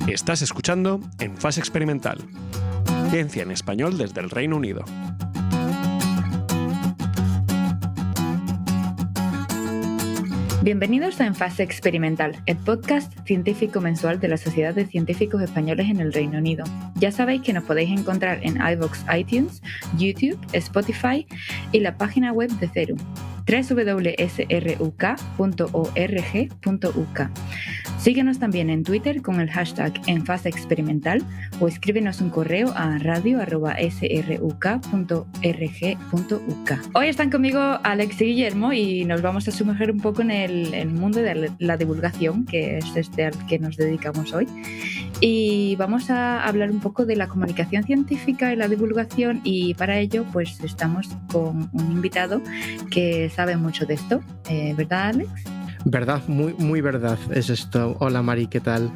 Estás escuchando En Fase Experimental, ciencia en español desde el Reino Unido. Bienvenidos a En Fase Experimental, el podcast científico mensual de la Sociedad de Científicos Españoles en el Reino Unido. Ya sabéis que nos podéis encontrar en iVoox, iTunes, YouTube, Spotify y la página web de CERU, www.sruk.org.uk. Síguenos también en Twitter con el hashtag #EnFaseExperimental o escríbenos un correo a radio@sruk.org.uk. Hoy están conmigo Alex y Guillermo y nos vamos a sumergir un poco en el mundo de la divulgación, que es al que nos dedicamos hoy. Y vamos a hablar un poco de la comunicación científica y la divulgación, y para ello pues estamos con un invitado que sabe mucho de esto, ¿verdad, Alex? Verdad, muy verdad es esto. Hola Mari, ¿qué tal?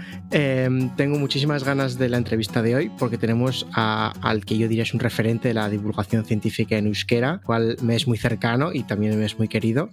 Tengo muchísimas ganas de la entrevista de hoy porque tenemos al que yo diría es un referente de la divulgación científica en euskera, cual me es muy cercano y también me es muy querido.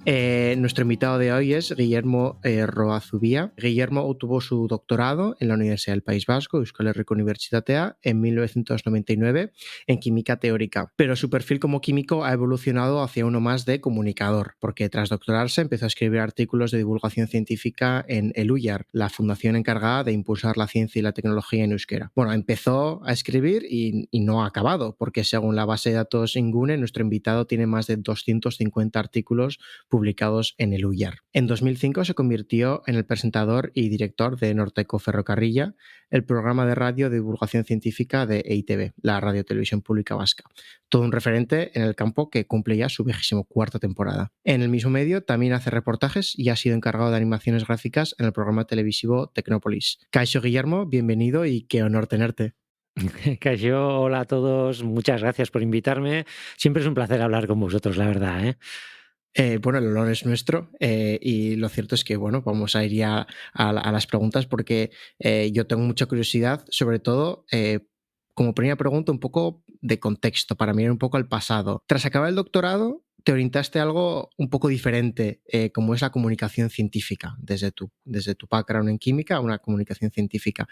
Nuestro invitado de hoy es Guillermo Roazubia. Guillermo obtuvo su doctorado en la Universidad del País Vasco, Euskal Herriko Unibertsitatea, en 1999 en química teórica, pero su perfil como químico ha evolucionado hacia uno más de comunicador, porque tras doctorarse empezó a escribir artículos de divulgación científica en el UIAR, la fundación encargada de impulsar la ciencia y la tecnología en euskera. Bueno, empezó a escribir y no ha acabado, porque según la base de datos Ingune, nuestro invitado tiene más de 250 artículos publicados en el UIAR. En 2005 se convirtió en el presentador y director de Norteco Ferrocarrilla, el programa de radio de divulgación científica de EITB, la Radio Televisión Pública Vasca. Todo un referente en el campo que cumple ya su 24ª temporada. En el mismo medio también hace reportajes y ha sido encargado de animaciones gráficas en el programa televisivo Tecnópolis. Kaixo Guillermo, bienvenido y qué honor tenerte. Kaixo, hola a todos, muchas gracias por invitarme. Siempre es un placer hablar con vosotros, la verdad, ¿eh? Bueno, el honor es nuestro y lo cierto es que, bueno, vamos a ir ya a las preguntas porque yo tengo mucha curiosidad, sobre todo como primera pregunta, un poco de contexto, para mirar un poco al pasado. Tras acabar el doctorado, te orientaste a algo un poco diferente, como es la comunicación científica, desde tu background en química a una comunicación científica.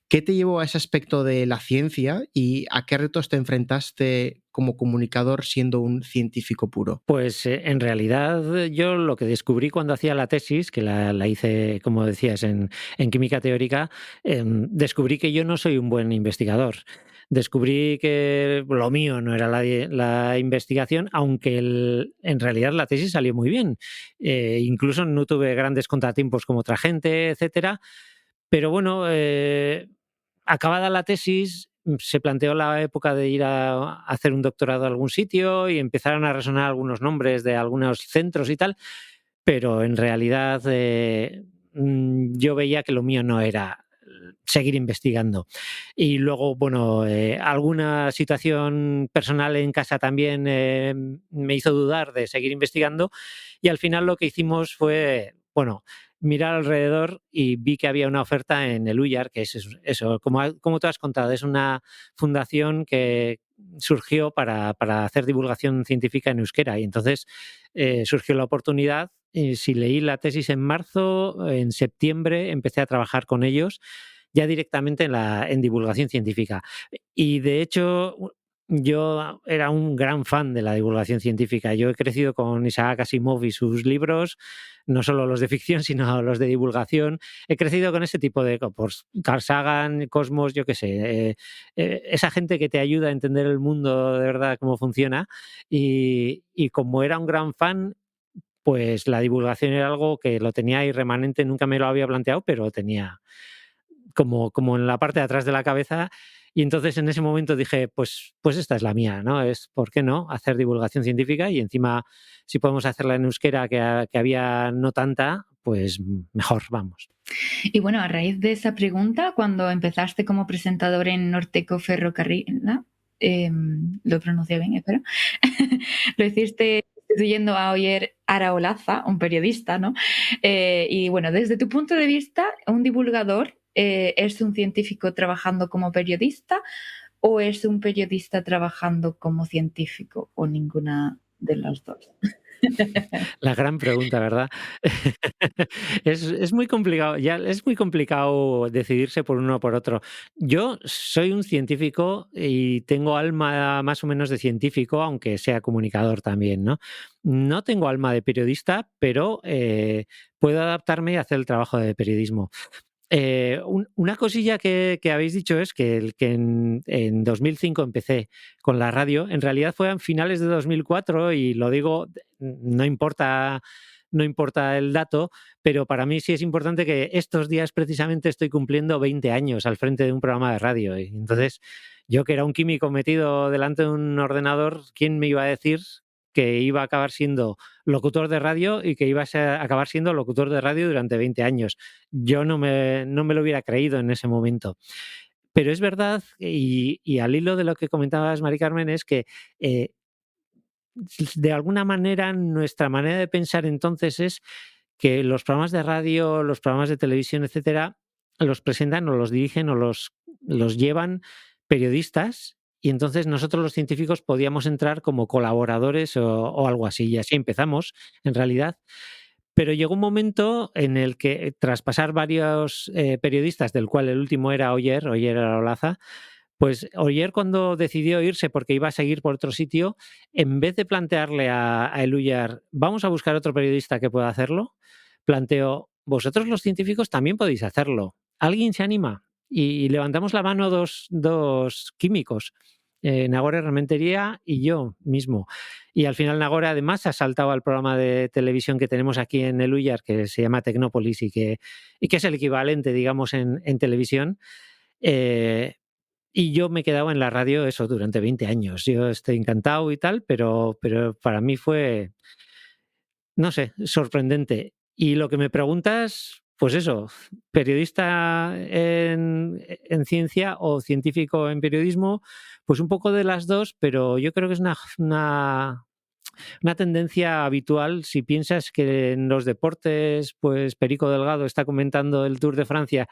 ¿Qué te llevó a ese aspecto de la ciencia y a qué retos te enfrentaste como comunicador siendo un científico puro? Pues en realidad yo lo que descubrí cuando hacía la tesis, que la hice, como decías, en química teórica, descubrí que yo no soy un buen investigador. Descubrí que lo mío no era la investigación, aunque en realidad la tesis salió muy bien. Incluso no tuve grandes contratiempos como otra gente, etcétera. Pero bueno, acabada la tesis, se planteó la época de ir a hacer un doctorado a algún sitio y empezaron a resonar algunos nombres de algunos centros y tal, pero en realidad yo veía que lo mío no era seguir investigando. Y luego, bueno, alguna situación personal en casa también me hizo dudar de seguir investigando, y al final lo que hicimos fue, bueno, mirar alrededor y vi que había una oferta en el UIAR, que es eso, como tú has contado, es una fundación que surgió para hacer divulgación científica en euskera, y entonces surgió la oportunidad. Si leí la tesis en marzo, en septiembre empecé a trabajar con ellos ya directamente en divulgación científica. Y de hecho, yo era un gran fan de la divulgación científica. Yo he crecido con Isaac Asimov y sus libros, no solo los de ficción, sino los de divulgación. He crecido con ese tipo de pues, Carl Sagan, Cosmos, yo qué sé. Esa gente que te ayuda a entender el mundo de verdad, cómo funciona. Y como era un gran fan, pues la divulgación era algo que lo tenía ahí remanente, nunca me lo había planteado, pero tenía como en la parte de atrás de la cabeza. Y entonces en ese momento dije, pues esta es la mía, ¿no? ¿Por qué no? Hacer divulgación científica, y encima si podemos hacerla en euskera, que había no tanta, pues mejor, vamos. Y bueno, a raíz de esa pregunta, cuando empezaste como presentador en Norteco Ferrocarrilla, lo pronuncié bien, espero, lo hiciste sustituyendo a Oyer Araolaza, un periodista, ¿no? Y bueno, desde tu punto de vista, un divulgador ¿es un científico trabajando como periodista o es un periodista trabajando como científico, o ninguna de las dos? La gran pregunta, ¿verdad? Es muy complicado, ya es muy complicado decidirse por uno o por otro. Yo soy un científico y tengo alma más o menos de científico, aunque sea comunicador también, ¿no? No tengo alma de periodista, pero puedo adaptarme y hacer el trabajo de periodismo. Una cosilla que habéis dicho es que en 2005 empecé con la radio. En realidad fue a finales de 2004 y lo digo, no importa, no importa el dato, pero para mí sí es importante que estos días precisamente estoy cumpliendo 20 años al frente de un programa de radio. Y entonces, yo que era un químico metido delante de un ordenador, ¿quién me iba a decir que iba a acabar siendo locutor de radio y que iba a acabar siendo locutor de radio durante 20 años? Yo no me lo hubiera creído en ese momento. Pero es verdad, y al hilo de lo que comentabas, Mari Carmen, es que eh, de alguna manera nuestra manera de pensar entonces es que los programas de radio, los programas de televisión, etcétera, los presentan o los dirigen o los llevan periodistas, y entonces nosotros los científicos podíamos entrar como colaboradores o algo así, y así empezamos en realidad. Pero llegó un momento en el que, tras pasar varios periodistas, del cual el último era Oyer Olaza, pues Oyer, cuando decidió irse porque iba a seguir por otro sitio, en vez de plantearle a Eluyar, vamos a buscar otro periodista que pueda hacerlo, planteó, vosotros los científicos también podéis hacerlo. ¿Alguien se anima? Y levantamos la mano dos químicos, Nagore Rementería y yo mismo. Y al final Nagore además ha saltado al programa de televisión que tenemos aquí en Eluyar, que se llama Tecnópolis y que es el equivalente, digamos, en televisión. Eh, y yo me he quedado en la radio eso durante 20 años. Yo estoy encantado y tal, pero para mí fue, no sé, sorprendente. Y lo que me preguntas, pues eso, periodista en ciencia o científico en periodismo, pues un poco de las dos, pero yo creo que es una tendencia habitual. Si piensas que en los deportes, pues Perico Delgado está comentando el Tour de Francia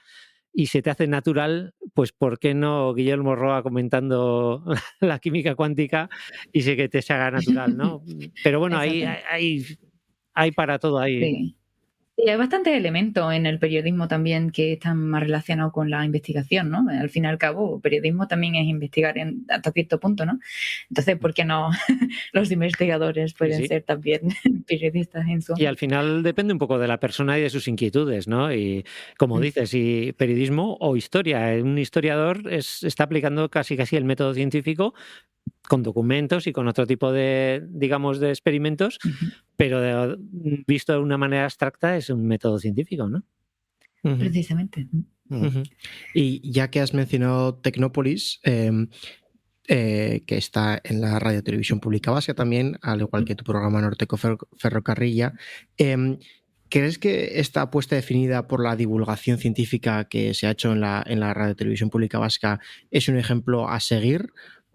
y se te hace natural, pues ¿por qué no Guillermo Roa comentando la química cuántica y sé que te se haga natural, ¿no? Pero bueno, Exacto. hay para todo ahí. Sí. Y hay bastantes elementos en el periodismo también que están más relacionados con la investigación, ¿no? Al fin y al cabo, periodismo también es investigar hasta cierto punto, ¿no? Entonces, ¿por qué no los investigadores pueden Sí. ser también periodistas en su Y al ámbito? final depende un poco de la persona y de sus inquietudes, ¿no? Y como Mm. dices, si periodismo o historia, un historiador está aplicando casi el método científico con documentos y con otro tipo de, digamos, de experimentos, Ujú. pero visto de una manera abstracta es un método científico, ¿no? Ujú, Precisamente. ujú. Y ya que has mencionado Tecnópolis, que está en la Radio Televisión Pública Vasca también, al igual que tu programa Norteco Ferrocarrilla, ¿crees que esta apuesta definida por la divulgación científica que se ha hecho en la Radio Televisión Pública Vasca es un ejemplo a seguir?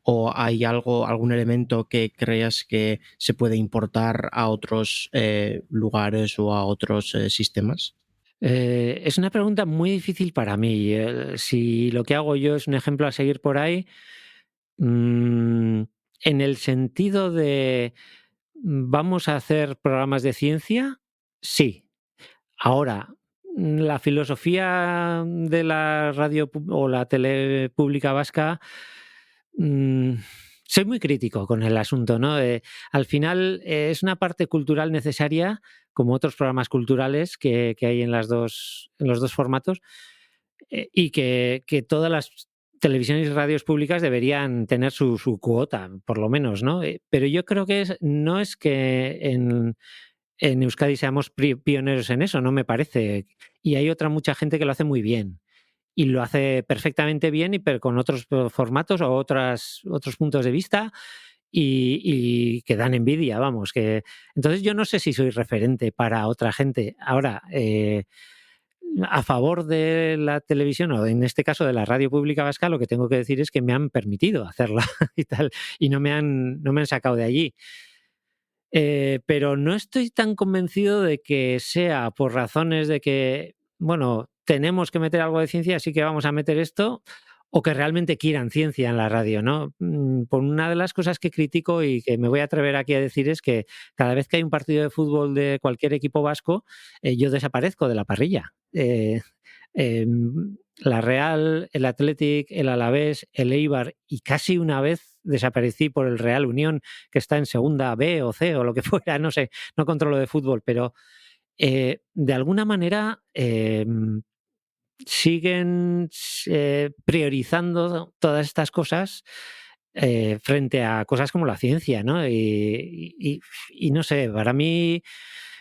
¿O hay algún elemento que creas que se puede importar a otros lugares o a otros sistemas? Es una pregunta muy difícil para mí. Si lo que hago yo es un ejemplo a seguir por ahí, en el sentido de vamos a hacer programas de ciencia, sí. Ahora, la filosofía de la radio o la tele pública vasca, mm, soy muy crítico con el asunto, ¿no? Al final es una parte cultural necesaria, como otros programas culturales que hay en los dos formatos, y que todas las televisiones y radios públicas deberían tener su cuota, por lo menos, ¿no? Pero yo creo que no es que en Euskadi seamos pioneros en eso, no me parece. Y hay otra mucha gente que lo hace muy bien. Y lo hace perfectamente bien, pero con otros formatos o otros puntos de vista y que dan envidia, vamos. Entonces yo no sé si soy referente para otra gente. Ahora, a favor de la televisión o en este caso de la radio pública vasca, lo que tengo que decir es que me han permitido hacerla y tal, y no me han sacado de allí. Pero no estoy tan convencido de que sea por razones de que, bueno, tenemos que meter algo de ciencia, así que vamos a meter esto, o que realmente quieran ciencia en la radio, ¿no? Por una de las cosas que critico y que me voy a atrever aquí a decir es que cada vez que hay un partido de fútbol de cualquier equipo vasco, yo desaparezco de la parrilla. La Real, el Athletic, el Alavés, el Eibar y casi una vez desaparecí por el Real Unión, que está en segunda B o C o lo que fuera, no sé, no controlo de fútbol, pero de alguna manera siguen priorizando todas estas cosas frente a cosas como la ciencia, ¿no? Y no sé, para mí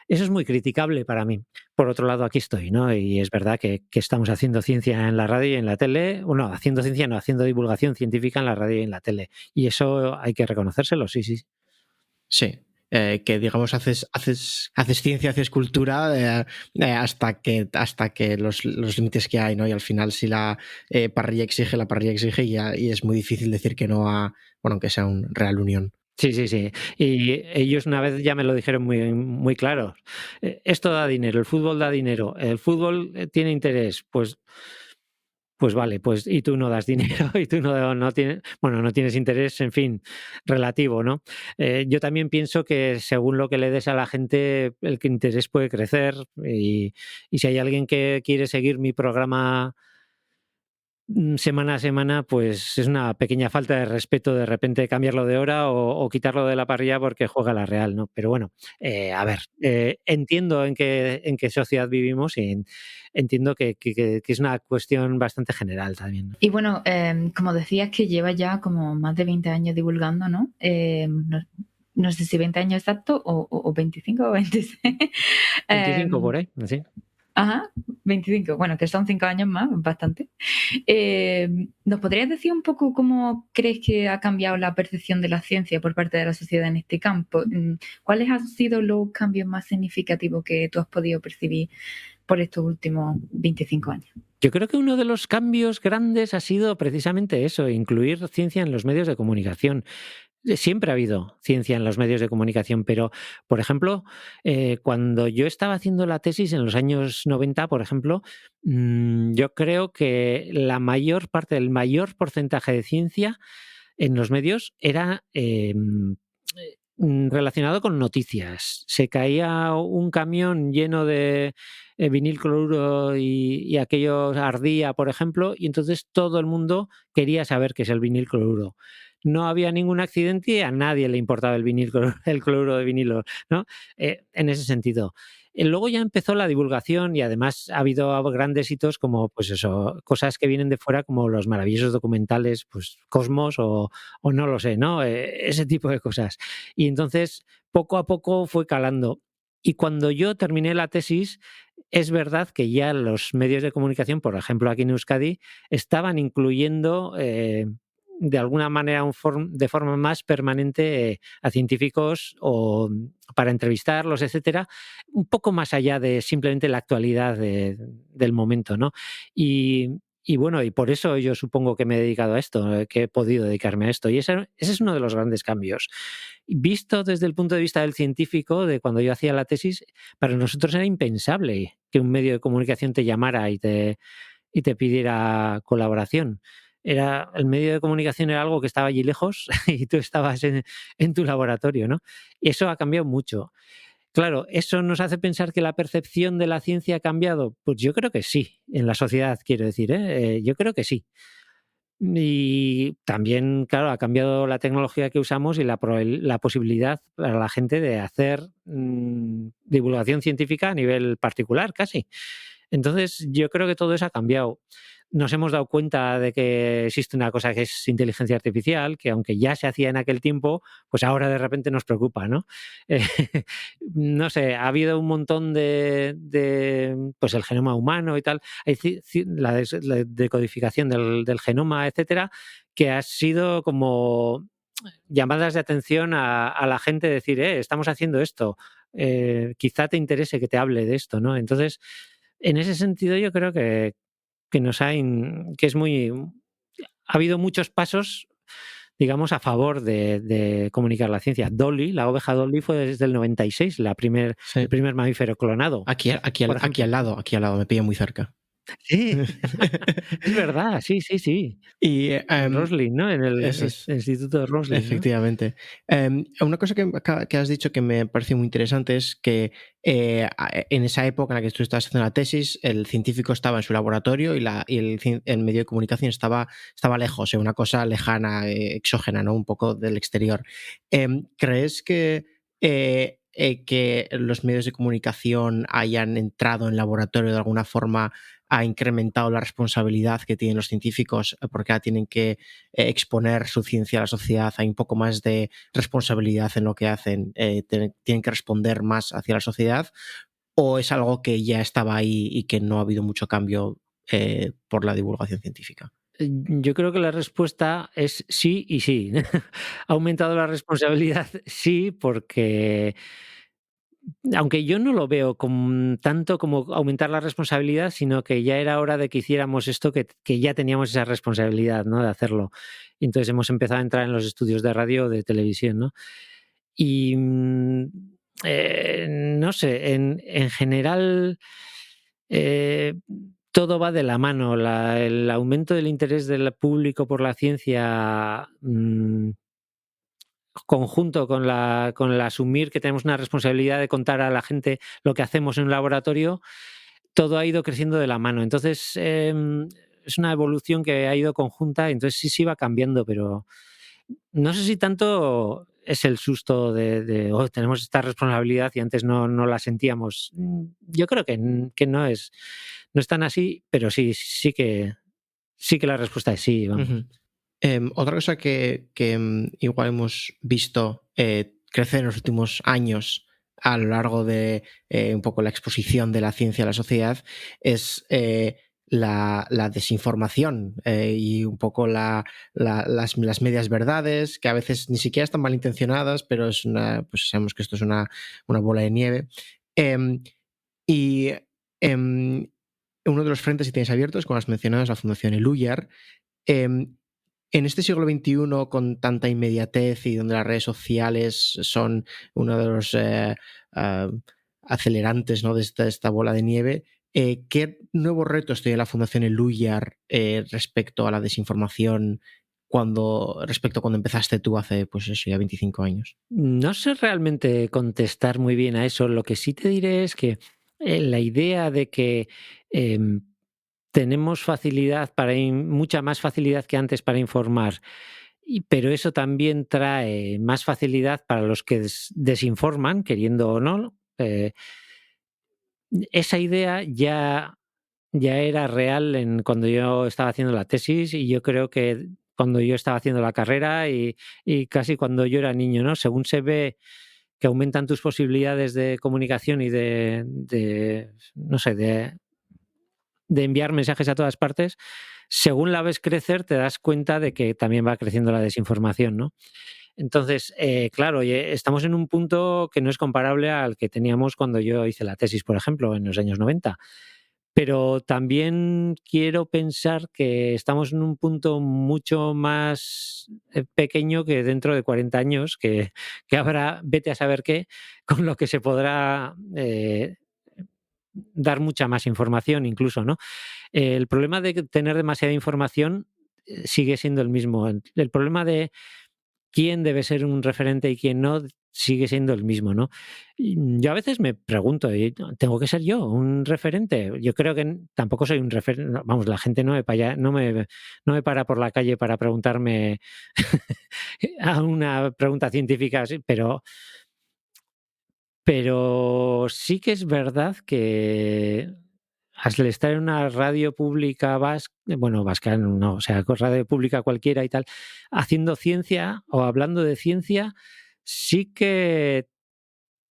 eso es muy criticable para mí. Por otro lado, aquí estoy, ¿no? Y es verdad que estamos haciendo ciencia en la radio y en la tele. Bueno, haciendo ciencia, no, haciendo divulgación científica en la radio y en la tele. Y eso hay que reconocérselo, sí, sí. Sí. Que digamos haces ciencia, haces cultura hasta que los límites que hay, ¿no? Y al final si la parrilla exige y es muy difícil decir que no a, bueno, aunque sea un Real Unión. Sí, sí, sí. Y ellos una vez ya me lo dijeron muy, muy claro. Esto da dinero, el fútbol da dinero, el fútbol tiene interés, pues vale, pues y tú no das dinero y tú no tienes, bueno, no tienes interés, en fin, relativo, ¿no? Yo también pienso que según lo que le des a la gente, el interés puede crecer y si hay alguien que quiere seguir mi programa semana a semana, pues es una pequeña falta de respeto de repente cambiarlo de hora o quitarlo de la parrilla porque juega la Real, ¿no? Pero bueno, a ver, entiendo en qué sociedad vivimos y entiendo que es una cuestión bastante general también, ¿no? Y bueno, como decías que llevas ya como más de 20 años divulgando, ¿no? No sé si 20 años exactos o 25 o 26. 25 por ahí, ¿sí? Ajá, 25. Bueno, que son 5 años más, bastante. ¿Nos podrías decir un poco cómo crees que ha cambiado la percepción de la ciencia por parte de la sociedad en este campo? ¿Cuáles han sido los cambios más significativos que tú has podido percibir por estos últimos 25 años? Yo creo que uno de los cambios grandes ha sido precisamente eso, incluir ciencia en los medios de comunicación. Siempre ha habido ciencia en los medios de comunicación, pero, por ejemplo, cuando yo estaba haciendo la tesis en los años 90, por ejemplo, yo creo que la mayor parte, el mayor porcentaje de ciencia en los medios era relacionado con noticias. Se caía un camión lleno de vinil cloruro y aquello ardía, por ejemplo, y entonces todo el mundo quería saber qué es el vinil cloruro. No había ningún accidente y a nadie le importaba el cloruro de vinilo, ¿no? En ese sentido. Luego ya empezó la divulgación y además ha habido grandes hitos como, pues eso, cosas que vienen de fuera como los maravillosos documentales, pues Cosmos o no lo sé, ¿no? Ese tipo de cosas. Y entonces, poco a poco fue calando. Y cuando yo terminé la tesis, es verdad que ya los medios de comunicación, por ejemplo aquí en Euskadi, estaban incluyendo de alguna manera de forma más permanente a científicos o para entrevistarlos, etcétera, un poco más allá de simplemente la actualidad del momento, ¿no? Y bueno, y por eso yo supongo que me he dedicado a esto, que he podido dedicarme a esto. Y ese es uno de los grandes cambios. Visto desde el punto de vista del científico, de cuando yo hacía la tesis, para nosotros era impensable que un medio de comunicación te llamara y te pidiera colaboración. El medio de comunicación era algo que estaba allí lejos y tú estabas en tu laboratorio, ¿no? Y eso ha cambiado mucho. Claro, ¿eso nos hace pensar que la percepción de la ciencia ha cambiado? Pues yo creo que sí, en la sociedad, quiero decir, yo creo que sí. Y también, claro, ha cambiado la tecnología que usamos y la posibilidad para la gente de hacer divulgación científica a nivel particular, casi. Entonces, yo creo que todo eso ha cambiado. Nos hemos dado cuenta de que existe una cosa que es inteligencia artificial, que aunque ya se hacía en aquel tiempo, pues ahora de repente nos preocupa, ¿no? Eh, no sé, ha habido un montón pues el genoma humano y tal, hay la decodificación del genoma, etcétera, que ha sido como llamadas de atención a la gente, decir, estamos haciendo esto, quizá te interese que te hable de esto, ¿no? Entonces, en ese sentido yo creo que es muy... Ha habido muchos pasos, digamos, a favor de comunicar la ciencia. Dolly, la oveja Dolly, fue desde el 96, el primer mamífero clonado. Aquí al lado, me pilla muy cerca. Sí, es verdad, sí, sí, sí. Y En Roslin, ¿no? En el eso es. Instituto de Roslin, ¿no? Efectivamente. Una cosa que has dicho que me parece muy interesante es que en esa época en la que tú estabas haciendo la tesis, el científico estaba en su laboratorio y el medio de comunicación estaba lejos, una cosa lejana, exógena, ¿no? Un poco del exterior. ¿Crees que los medios de comunicación hayan entrado en el laboratorio de alguna forma, ha incrementado la responsabilidad que tienen los científicos porque ahora tienen que exponer su ciencia a la sociedad, hay un poco más de responsabilidad en lo que hacen, tienen que responder más hacia la sociedad, o es algo que ya estaba ahí y que no ha habido mucho cambio por la divulgación científica? Yo creo que la respuesta es sí y sí. ¿Ha aumentado la responsabilidad? Sí, porque aunque yo no lo veo tanto como aumentar la responsabilidad, sino que ya era hora de que hiciéramos esto, que ya teníamos esa responsabilidad, ¿no? De hacerlo. Y entonces hemos empezado a entrar en los estudios de radio o de televisión, ¿no? Y no sé, en general eh, todo va de la mano. El aumento del interés del público por la ciencia conjunto con el asumir que tenemos una responsabilidad de contar a la gente lo que hacemos en un laboratorio, todo ha ido creciendo de la mano. Entonces, es una evolución que ha ido conjunta, entonces sí va cambiando, pero no sé si tanto es el susto de "Oh, tenemos esta responsabilidad y antes no la sentíamos". Yo creo que no es tan así, pero sí que la respuesta es sí, vamos. Ujú. Otra cosa que igual hemos visto crecer en los últimos años a lo largo de un poco la exposición de la ciencia a la sociedad es la desinformación y un poco las medias verdades, que a veces ni siquiera están malintencionadas, pero pues sabemos que esto es una bola de nieve. Em, y em, Uno de los frentes que tienes abiertos, como has mencionado, es la Fundación Eluyar. Em, en este siglo XXI, con tanta inmediatez y donde las redes sociales son uno de los ah, acelerantes, ¿no? de esta bola de nieve, ¿qué nuevos retos tiene la Fundación Eluyar respecto a la desinformación respecto a cuando empezaste tú hace, pues eso, ya 25 años? No sé realmente contestar muy bien a eso. Lo que sí te diré es que la idea de que em, tenemos facilidad mucha más facilidad que antes para informar, pero eso también trae más facilidad para los que desinforman, queriendo o no. Esa idea ya era real cuando yo estaba haciendo la tesis y yo creo que cuando yo estaba haciendo la carrera y casi cuando yo era niño, ¿no? Según se ve que aumentan tus posibilidades de comunicación y no sé, de enviar mensajes a todas partes, según la ves crecer, te das cuenta de que también va creciendo la desinformación, ¿no? Entonces, claro, estamos en un punto que no es comparable al que teníamos cuando yo hice la tesis, por ejemplo, en los años 90. Pero también quiero pensar que estamos en un punto mucho más pequeño que dentro de 40 años, que habrá, vete a saber qué, con lo que se podrá dar mucha más información incluso, ¿no? El problema de tener demasiada información sigue siendo el mismo. El problema de quién debe ser un referente y quién no sigue siendo el mismo, ¿no? Y yo a veces me pregunto, ¿tengo que ser yo un referente? Yo creo que tampoco soy un referente, vamos, la gente no me para por la calle para preguntarme a una pregunta científica, así, pero sí que es verdad que al estar en una radio pública vasca no, o sea, radio pública cualquiera y tal, haciendo ciencia o hablando de ciencia, sí que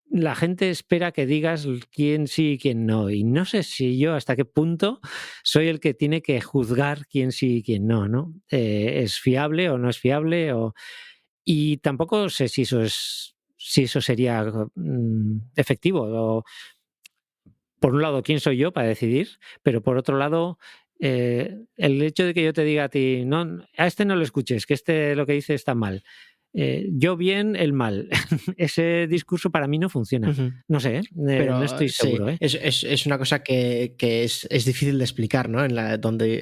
la gente espera que digas quién sí y quién no. Y no sé si yo hasta qué punto soy el que tiene que juzgar quién sí y quién no, ¿no? ¿Es fiable o no es fiable? Y tampoco sé si eso sería efectivo. Por un lado, ¿quién soy yo para decidir? Pero por otro lado, el hecho de que yo te diga a ti, no, a este no lo escuches, que este lo que dice está mal. yo bien, él mal. Ese discurso para mí no funciona. No sé, Pero no estoy seguro. Es una cosa que es difícil de explicar, ¿no? En la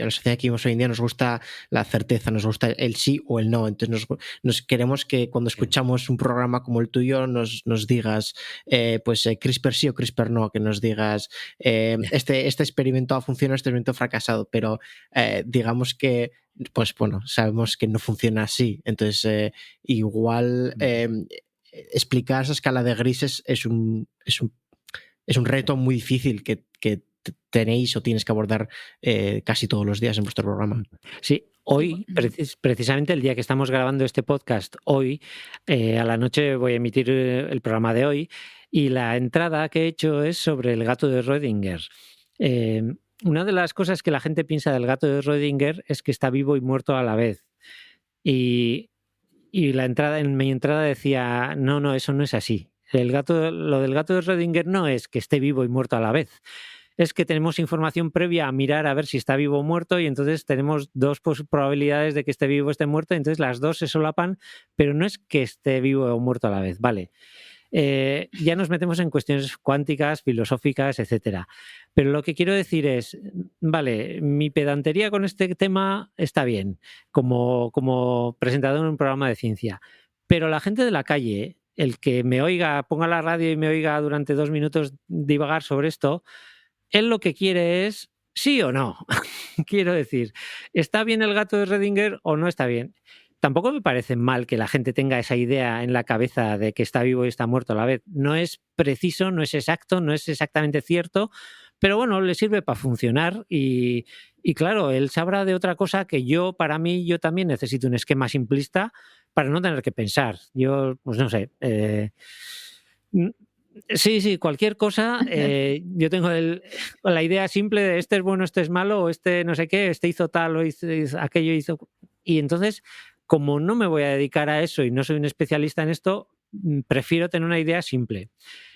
sociedad que vivimos hoy en día nos gusta la certeza, nos gusta el sí o el no. Entonces nos queremos que cuando escuchamos un programa como el tuyo nos digas CRISPR sí o CRISPR no, que nos digas este experimento ha funcionado, este experimento ha fracasado, pero digamos que pues bueno, sabemos que no funciona así. Entonces, igual explicar esa escala de grises es un reto muy difícil que tenéis o tienes que abordar casi todos los días en vuestro programa. Sí, hoy, precisamente el día que estamos grabando este podcast, hoy, a la noche voy a emitir el programa de hoy y la entrada que he hecho es sobre el gato de Rödinger. Una de las cosas que la gente piensa del gato de Rödinger es que está vivo y muerto a la vez. Y en mi entrada decía, no, eso no es así. Lo del gato de Rödinger no es que esté vivo y muerto a la vez. Es que tenemos información previa a mirar a ver si está vivo o muerto y entonces tenemos dos probabilidades de que esté vivo o esté muerto, entonces las dos se solapan, pero no es que esté vivo o muerto a la vez, ¿vale? Ya nos metemos en cuestiones cuánticas, filosóficas, etcétera. Pero lo que quiero decir es, vale, mi pedantería con este tema está bien, como presentador en un programa de ciencia, pero la gente de la calle, el que me oiga, ponga la radio y me oiga durante 2 minutos divagar sobre esto, él lo que quiere es sí o no. Quiero decir, ¿está bien el gato de Rödinger o no está bien? Tampoco me parece mal que la gente tenga esa idea en la cabeza de que está vivo y está muerto a la vez. No es preciso, no es exacto, no es exactamente cierto, pero bueno, le sirve para funcionar y claro, él sabrá de otra cosa que para mí, yo también necesito un esquema simplista para no tener que pensar. Yo, pues no sé. Sí, cualquier cosa. Yo tengo la idea simple de este es bueno, este es malo, o este no sé qué, este hizo tal o hizo aquello, hizo. Y entonces, como no me voy a dedicar a eso y no soy un especialista en esto, prefiero tener una idea simple.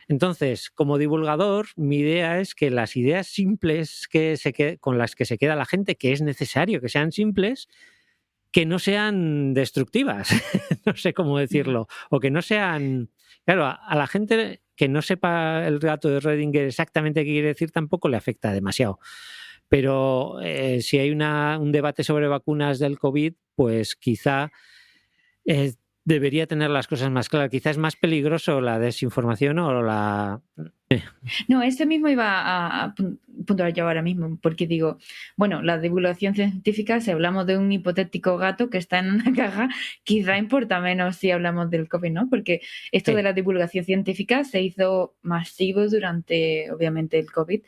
Entonces, como divulgador, mi idea es que las ideas simples con las que se queda la gente, que es necesario que sean simples, que no sean destructivas, no sé cómo decirlo, o que no sean... Claro, a la gente que no sepa el gato de Rödinger exactamente qué quiere decir tampoco le afecta demasiado. Pero si hay un debate sobre vacunas del COVID, pues quizá debería tener las cosas más claras. Quizá es más peligroso la desinformación o la... No, eso mismo iba a puntuar yo ahora mismo, porque digo, bueno, la divulgación científica, si hablamos de un hipotético gato que está en una caja, quizá importa menos si hablamos del COVID, ¿no? Porque esto de la divulgación científica se hizo masivo durante, obviamente, el COVID.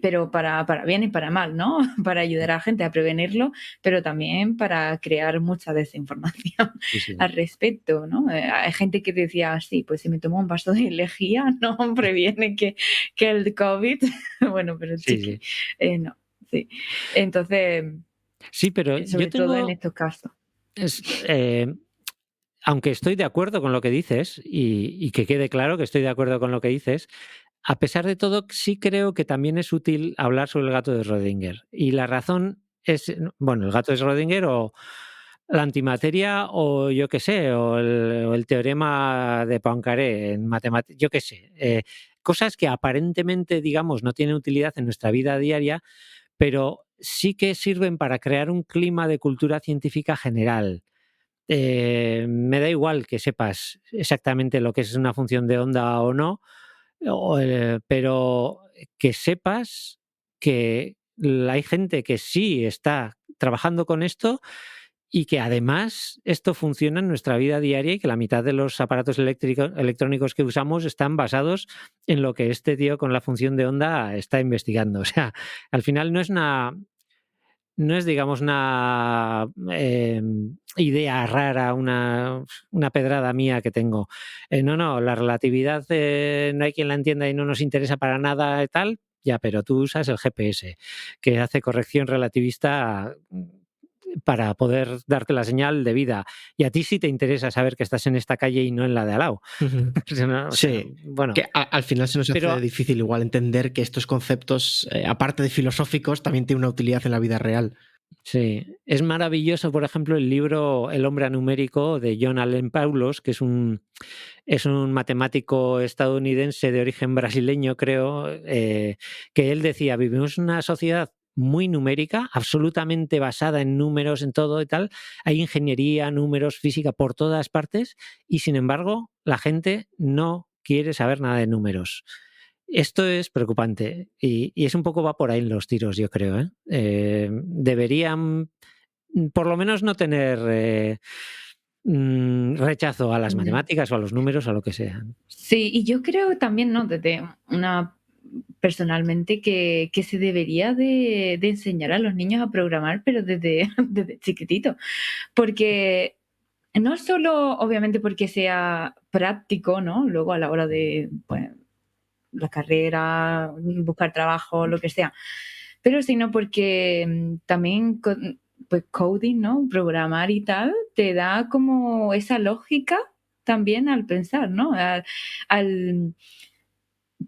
Pero para bien y para mal, ¿no? Para ayudar a la gente a prevenirlo, pero también para crear mucha desinformación al respecto, ¿no? Hay gente que decía, sí, pues si me tomo un vaso de lejía, no previene que el COVID, bueno, pero chiqui, no, sí. Entonces, sí, pero sobre todo en estos casos. Aunque estoy de acuerdo con lo que dices, y que quede claro que estoy de acuerdo con lo que dices, a pesar de todo, sí creo que también es útil hablar sobre el gato de Rödinger. Y la razón es, bueno, el gato de Rödinger o la antimateria o yo qué sé, o el teorema de Poincaré en matemáticas, yo qué sé. Cosas que aparentemente, digamos, no tienen utilidad en nuestra vida diaria, pero sí que sirven para crear un clima de cultura científica general. Me da igual que sepas exactamente lo que es una función de onda o no, pero que sepas que hay gente que sí está trabajando con esto y que además esto funciona en nuestra vida diaria y que la mitad de los aparatos electrónicos que usamos están basados en lo que este tío con la función de onda está investigando. O sea, al final no es, digamos, una idea rara, una pedrada mía que tengo. No, la relatividad no hay quien la entienda y no nos interesa para nada y tal, ya, pero tú usas el GPS, que hace corrección relativista para poder darte la señal de vida. Y a ti sí te interesa saber que estás en esta calle y no en la de al lado. Sí, bueno, que al final se nos hace difícil igual entender que estos conceptos, aparte de filosóficos, también tienen una utilidad en la vida real. Sí, es maravilloso, por ejemplo, el libro El hombre anumérico de John Allen Paulos, que es un matemático estadounidense de origen brasileño, creo, que él decía, vivimos en una sociedad muy numérica, absolutamente basada en números, en todo y tal. Hay ingeniería, números, física por todas partes y, sin embargo, la gente no quiere saber nada de números. Esto es preocupante y es un poco va por ahí en los tiros, yo creo. Deberían, por lo menos, no tener rechazo a las Ya. matemáticas o a los números o a lo que sea. Sí, y yo creo también, ¿no? Personalmente, que se debería de enseñar a los niños a programar, pero desde, desde chiquitito. Porque no solo, obviamente, porque sea práctico, ¿no? Luego a la hora de, pues, la carrera, buscar trabajo, lo que sea, pero sino porque también pues coding, ¿no? Programar y tal, te da como esa lógica también al pensar, ¿no? Al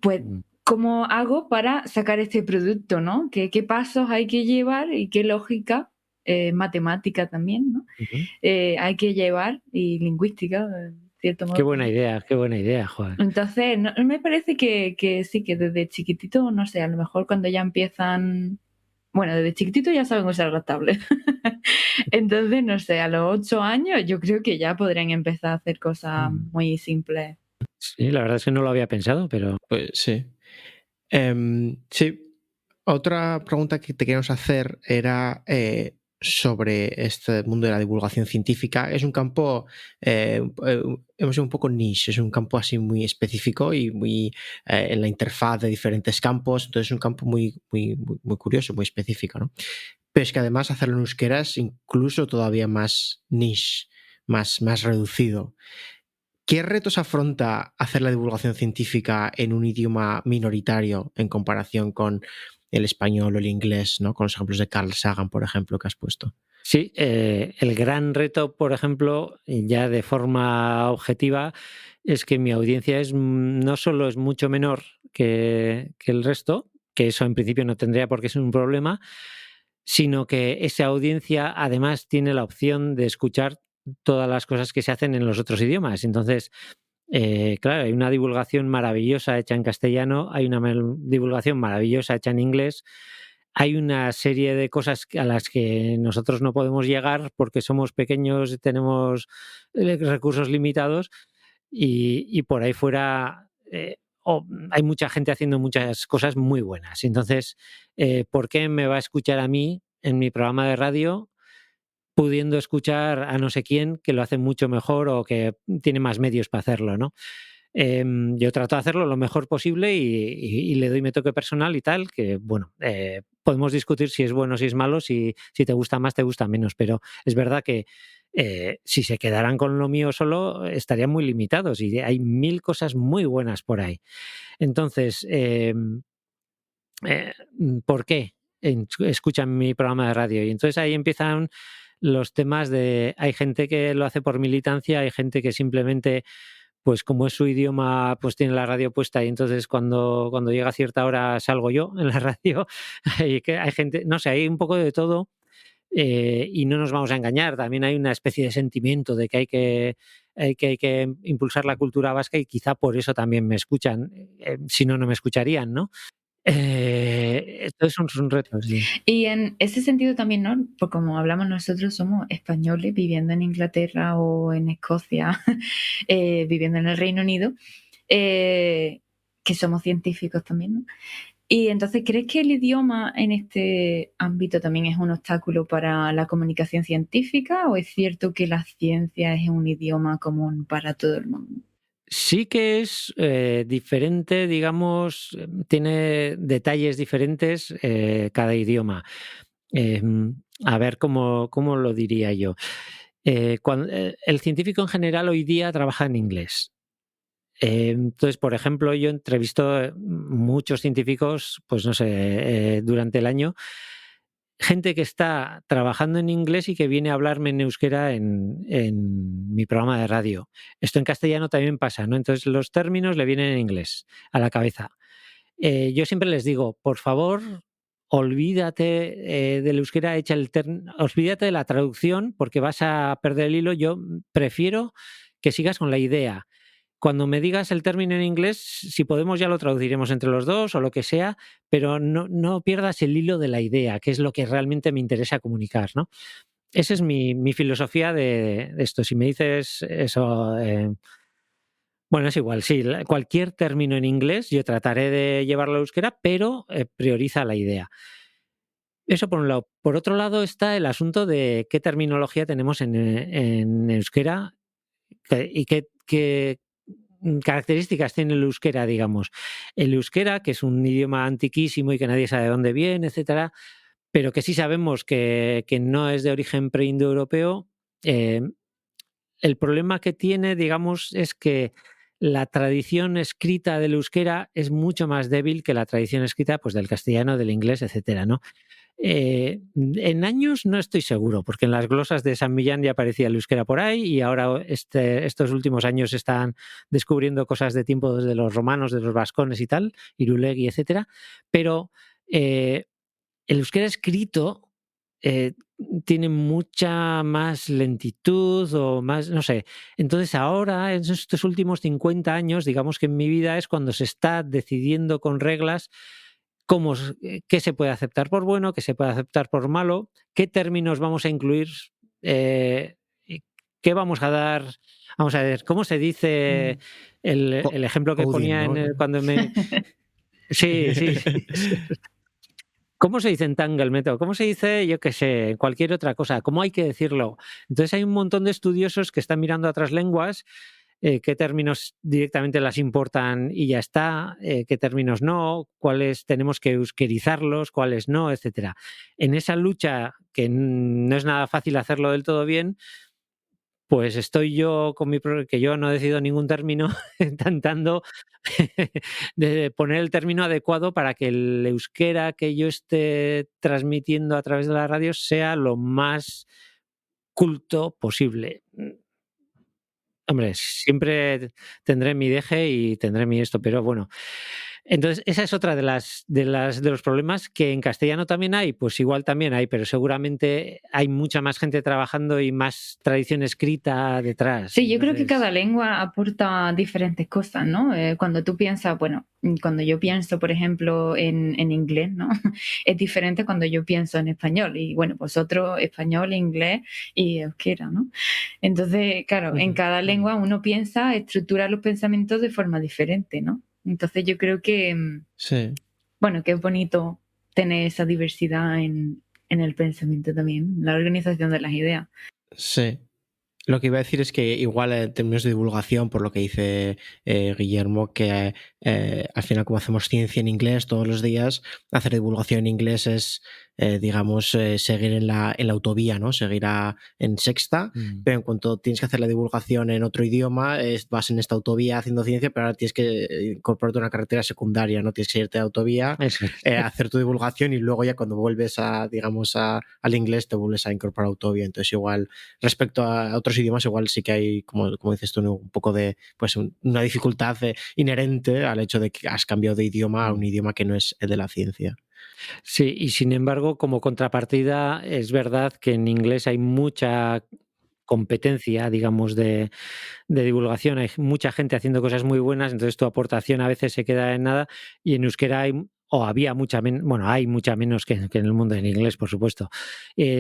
pues, Mm. ¿cómo hago para sacar este producto, no? ¿Qué pasos hay que llevar y qué lógica, matemática también, ¿no? Ujú. Hay que llevar y lingüística, de cierto modo también. Qué buena idea, joder. Entonces, me parece que sí, que desde chiquitito, no sé, a lo mejor cuando ya empiezan, bueno, desde chiquitito ya saben usar las tablets. Entonces, no sé, a los 8 años yo creo que ya podrían empezar a hacer cosas muy simples. Sí, la verdad es que no lo había pensado, pero Pues sí. Sí. Otra pregunta que te queríamos hacer era sobre este mundo de la divulgación científica. Es un campo, hemos sido un poco niche, es un campo así muy específico y muy en la interfaz de diferentes campos, entonces es un campo muy curioso, muy específico, ¿no? Pero es que además hacerlo en euskera es incluso todavía más niche, más reducido. ¿Qué retos afronta hacer la divulgación científica en un idioma minoritario en comparación con el español o el inglés, ¿no? Con los ejemplos de Carl Sagan, por ejemplo, que has puesto? sí, el gran reto, por ejemplo, ya de forma objetiva, es que mi audiencia no solo es mucho menor que el resto, que eso en principio no tendría por qué ser un problema, sino que esa audiencia además tiene la opción de escuchar todas las cosas que se hacen en los otros idiomas. Entonces, claro, hay una divulgación maravillosa hecha en castellano, hay una divulgación maravillosa hecha en inglés, hay una serie de cosas a las que nosotros no podemos llegar porque somos pequeños y tenemos recursos limitados y por ahí fuera hay mucha gente haciendo muchas cosas muy buenas. Entonces, ¿por qué me va a escuchar a mí en mi programa de radio pudiendo escuchar a no sé quién que lo hace mucho mejor o que tiene más medios para hacerlo, ¿no? Yo trato de hacerlo lo mejor posible y le doy mi toque personal y tal, que bueno, podemos discutir si es bueno o si es malo, si te gusta más, te gusta menos, pero es verdad que si se quedaran con lo mío solo, estarían muy limitados y hay mil cosas muy buenas por ahí. Entonces, ¿por qué escuchan mi programa de radio? Y entonces ahí empiezan los temas de, hay gente que lo hace por militancia, hay gente que simplemente, pues como es su idioma, pues tiene la radio puesta y entonces cuando llega a cierta hora salgo yo en la radio. Hay gente, no sé, hay un poco de todo y no nos vamos a engañar, también hay una especie de sentimiento de que hay que impulsar la cultura vasca y quizá por eso también me escuchan, si no, no me escucharían, ¿no? Entonces son retos, sí. Y en ese sentido también, ¿no? Pues como hablamos nosotros, somos españoles viviendo en Inglaterra o en Escocia, viviendo en el Reino Unido, que somos científicos también, ¿no? Y entonces, ¿crees que el idioma en este ámbito también es un obstáculo para la comunicación científica o es cierto que la ciencia es un idioma común para todo el mundo? Sí que es diferente, digamos, tiene detalles diferentes cada idioma. A ver cómo lo diría yo. El científico en general hoy día trabaja en inglés. Entonces, por ejemplo, yo entrevisto muchos científicos, pues no sé, durante el año, gente que está trabajando en inglés y que viene a hablarme en euskera en mi programa de radio. Esto en castellano también pasa, ¿no? Entonces los términos le vienen en inglés a la cabeza. Yo siempre les digo, por favor, olvídate del euskera, olvídate de la traducción porque vas a perder el hilo. Yo prefiero que sigas con la idea. Cuando me digas el término en inglés, si podemos ya lo traduciremos entre los dos o lo que sea, pero no pierdas el hilo de la idea, que es lo que realmente me interesa comunicar, ¿no? Esa es mi filosofía de esto. Si me dices eso, bueno, es igual, sí, cualquier término en inglés yo trataré de llevarlo a euskera, pero prioriza la idea. Eso por un lado. Por otro lado está el asunto de qué terminología tenemos en euskera y qué características tiene el euskera, digamos. El euskera, que es un idioma antiquísimo y que nadie sabe de dónde viene, etcétera, pero que sí sabemos que no es de origen preindoeuropeo. El problema que tiene, digamos, es que la tradición escrita del euskera es mucho más débil que la tradición escrita, pues, del castellano, del inglés, etcétera, ¿no? En años no estoy seguro, porque en las glosas de San Millán ya aparecía el euskera por ahí y ahora estos últimos años están descubriendo cosas de tiempo de los romanos, de los vascones y tal, Irulegui, etcétera, pero el euskera escrito tiene mucha más lentitud o más, no sé. Entonces ahora, en estos últimos 50 años, digamos que en mi vida es cuando se está decidiendo con reglas qué se puede aceptar por bueno, qué se puede aceptar por malo, qué términos vamos a incluir, y qué vamos a dar. Vamos a ver, ¿cómo se dice el ejemplo que Coding, ponía ¿no? cuando me... Sí, sí. ¿Cómo se dice entanglement? ¿Cómo se dice, yo qué sé, cualquier otra cosa? ¿Cómo hay que decirlo? Entonces hay un montón de estudiosos que están mirando a otras lenguas, qué términos directamente las importan y ya está, qué términos no, cuáles tenemos que euskerizarlos, cuáles no, etcétera. En esa lucha, que no es nada fácil hacerlo del todo bien, pues estoy yo que yo no decido ningún término, intentando de poner el término adecuado para que el euskera que yo esté transmitiendo a través de la radio sea lo más culto posible. Hombre, siempre tendré mi deje y tendré mi esto, pero bueno. Entonces, esa es otra de los problemas que en castellano también hay, pues igual también hay, pero seguramente hay mucha más gente trabajando y más tradición escrita detrás. Sí, yo creo que Entonces, cada lengua aporta diferentes cosas, ¿no? Cuando tú piensas, bueno, cuando yo pienso, por ejemplo, en inglés, ¿no? Es diferente cuando yo pienso en español. Y bueno, vosotros español, inglés y euskera, ¿no? Entonces, claro, en cada lengua uno piensa, estructura los pensamientos de forma diferente, ¿no? Entonces yo creo que, Sí, bueno, que es bonito tener esa diversidad en el pensamiento también, la organización de las ideas. sí. Lo que iba a decir es que igual en términos de divulgación, por lo que dice Guillermo, que al final como hacemos ciencia en inglés todos los días, hacer divulgación en inglés es, digamos, seguir en la autovía, ¿no? Seguir en sexta, pero en cuanto tienes que hacer la divulgación en otro idioma, vas en esta autovía haciendo ciencia, pero ahora tienes que incorporarte una carretera secundaria, ¿no? Tienes que irte a autovía, eso es. hacer tu divulgación y luego ya cuando vuelves digamos, al inglés te vuelves a incorporar a autovía. Entonces igual respecto a otros idiomas, igual sí que hay, como dices tú, un poco de pues una dificultad inherente al hecho de que has cambiado de idioma a un idioma que no es el de la ciencia. Sí, y sin embargo, como contrapartida, es verdad que en inglés hay mucha competencia, digamos, de divulgación. Hay mucha gente haciendo cosas muy buenas, entonces tu aportación a veces se queda en nada. Y en euskera había mucha menos, bueno, hay mucha menos que en el mundo en inglés, por supuesto.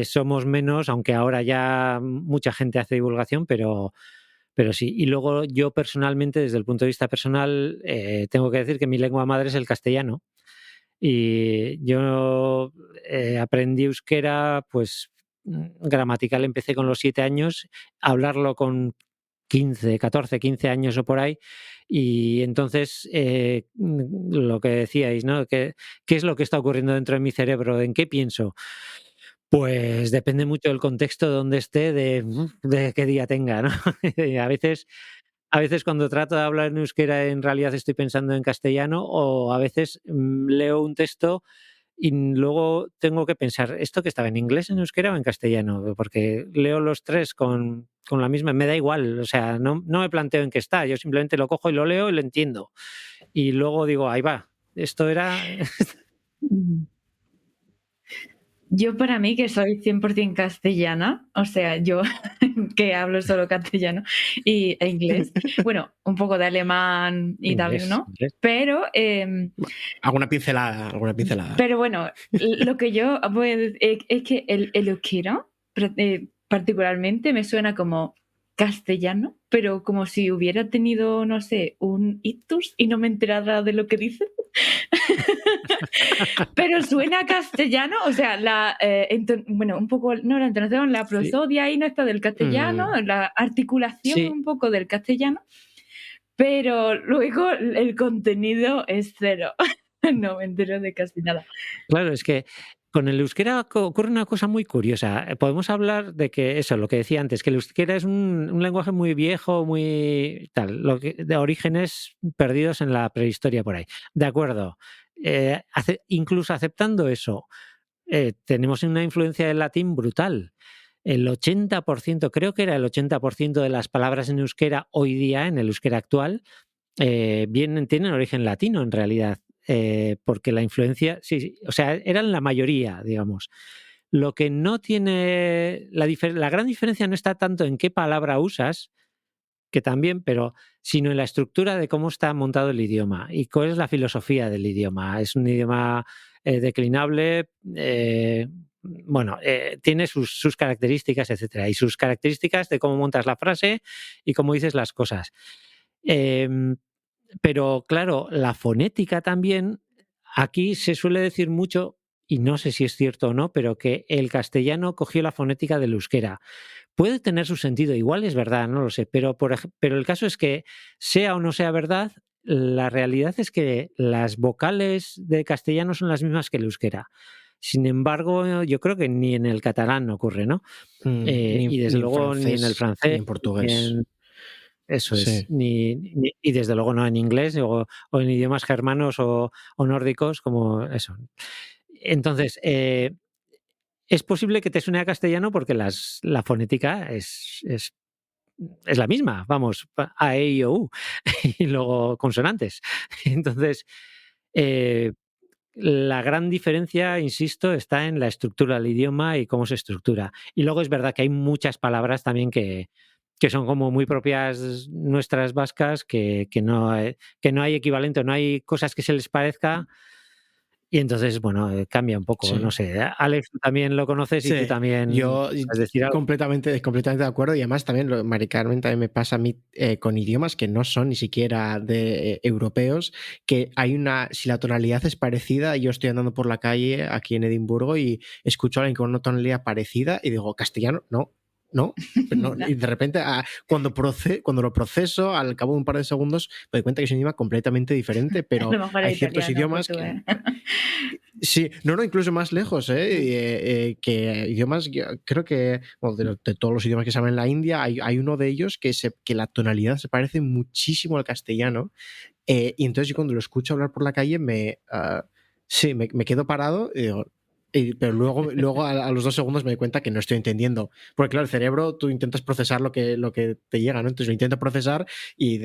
Somos menos, aunque ahora ya mucha gente hace divulgación, pero sí. Y luego yo personalmente, desde el punto de vista personal, tengo que decir que mi lengua madre es el castellano. Y yo aprendí euskera, pues gramatical, empecé con los 7 años, a hablarlo con 15, 14, 15 años o por ahí. Y entonces, lo que decíais, ¿no? ¿Qué es lo que está ocurriendo dentro de mi cerebro? ¿En qué pienso? Pues depende mucho del contexto donde esté, de qué día tenga, ¿no? Y a veces cuando trato de hablar en euskera en realidad estoy pensando en castellano o a veces leo un texto y luego tengo que pensar, ¿esto que estaba en inglés, en euskera o en castellano? Porque leo los tres con la misma, me da igual, o sea, no me planteo en qué está, yo simplemente lo cojo y lo leo y lo entiendo. Y luego digo, ahí va, esto era... Mm. Yo para mí, que soy 100% castellana, o sea, yo que hablo solo castellano e inglés, bueno, un poco de alemán y tal, Inglés, ¿no? inglés. Pero, Alguna pincelada. pero bueno, lo que yo voy a decir es que el euskera particularmente me suena como castellano, pero como si hubiera tenido, no sé, un ictus y no me enterara de lo que dicen. Pero suena castellano, o sea, bueno, un poco, no la entonación, la Sí. prosodia ahí no está del castellano, la articulación Sí. un poco del castellano, pero luego el contenido es cero. No me entero de casi nada. Claro, es que con el euskera ocurre una cosa muy curiosa. Podemos hablar de que eso, lo que decía antes, que el euskera es un lenguaje muy viejo, muy tal, de orígenes perdidos en la prehistoria por ahí. De acuerdo. Incluso aceptando eso, tenemos una influencia del latín brutal. El 80%, creo que era el 80% de las palabras en euskera hoy día, en el euskera actual, tienen origen latino en realidad, porque la influencia, sí, o sea, eran la mayoría, digamos. Lo que no tiene, la gran diferencia no está tanto en qué palabra usas, que también, pero sino en la estructura de cómo está montado el idioma y cuál es la filosofía del idioma. Es un idioma declinable, bueno, tiene sus características, etcétera, y sus características de cómo montas la frase y cómo dices las cosas. Pero claro, la fonética también, aquí se suele decir mucho, y no sé si es cierto o no, pero que el castellano cogió la fonética del euskera. Puede tener su sentido, igual es verdad, no lo sé, pero, pero el caso es que, sea o no sea verdad, la realidad es que las vocales de castellano son las mismas que el euskera. Sin embargo, yo creo que ni en el catalán ocurre, ¿no? Y desde Ni en luego ni en el francés, ni francés, en ni portugués. en, eso es, Sí. y desde luego no en inglés o en idiomas germanos o nórdicos como eso. Entonces, es posible que te suene a castellano porque la fonética es la misma, vamos, A, E, I, O, U, y luego consonantes. Entonces, eh, la gran diferencia, insisto, está en la estructura del idioma y cómo se estructura. Y luego es verdad que hay muchas palabras también que son como muy propias nuestras vascas, que no hay equivalente, no hay cosas que se les parezca. Y entonces, bueno, cambia un poco, no Sí. sé. Alex, tú también lo conoces y tú Sí, también yo sabes decir algo. completamente de acuerdo y además también, Mari Carmen, también me pasa a mí con idiomas que no son ni siquiera de europeos, que hay si la tonalidad es parecida, yo estoy andando por la calle aquí en Edimburgo y escucho a alguien con una tonalidad parecida y digo, castellano, no, no. No, y de repente, cuando lo proceso, al cabo de un par de segundos, me doy cuenta que es un idioma completamente diferente, A pero lo mejor hay es ciertos italiano, idiomas que, portugués. sí, no, incluso más lejos, que idiomas, creo que bueno, de todos los idiomas que se hablan en la India, hay uno de ellos que la tonalidad se parece muchísimo al castellano, y entonces yo cuando lo escucho hablar por la calle sí, me quedo parado y digo, pero luego a los 2 segundos me doy cuenta que no estoy entendiendo. Porque claro, el cerebro tú intentas procesar lo que te llega, ¿no? Entonces lo intento procesar y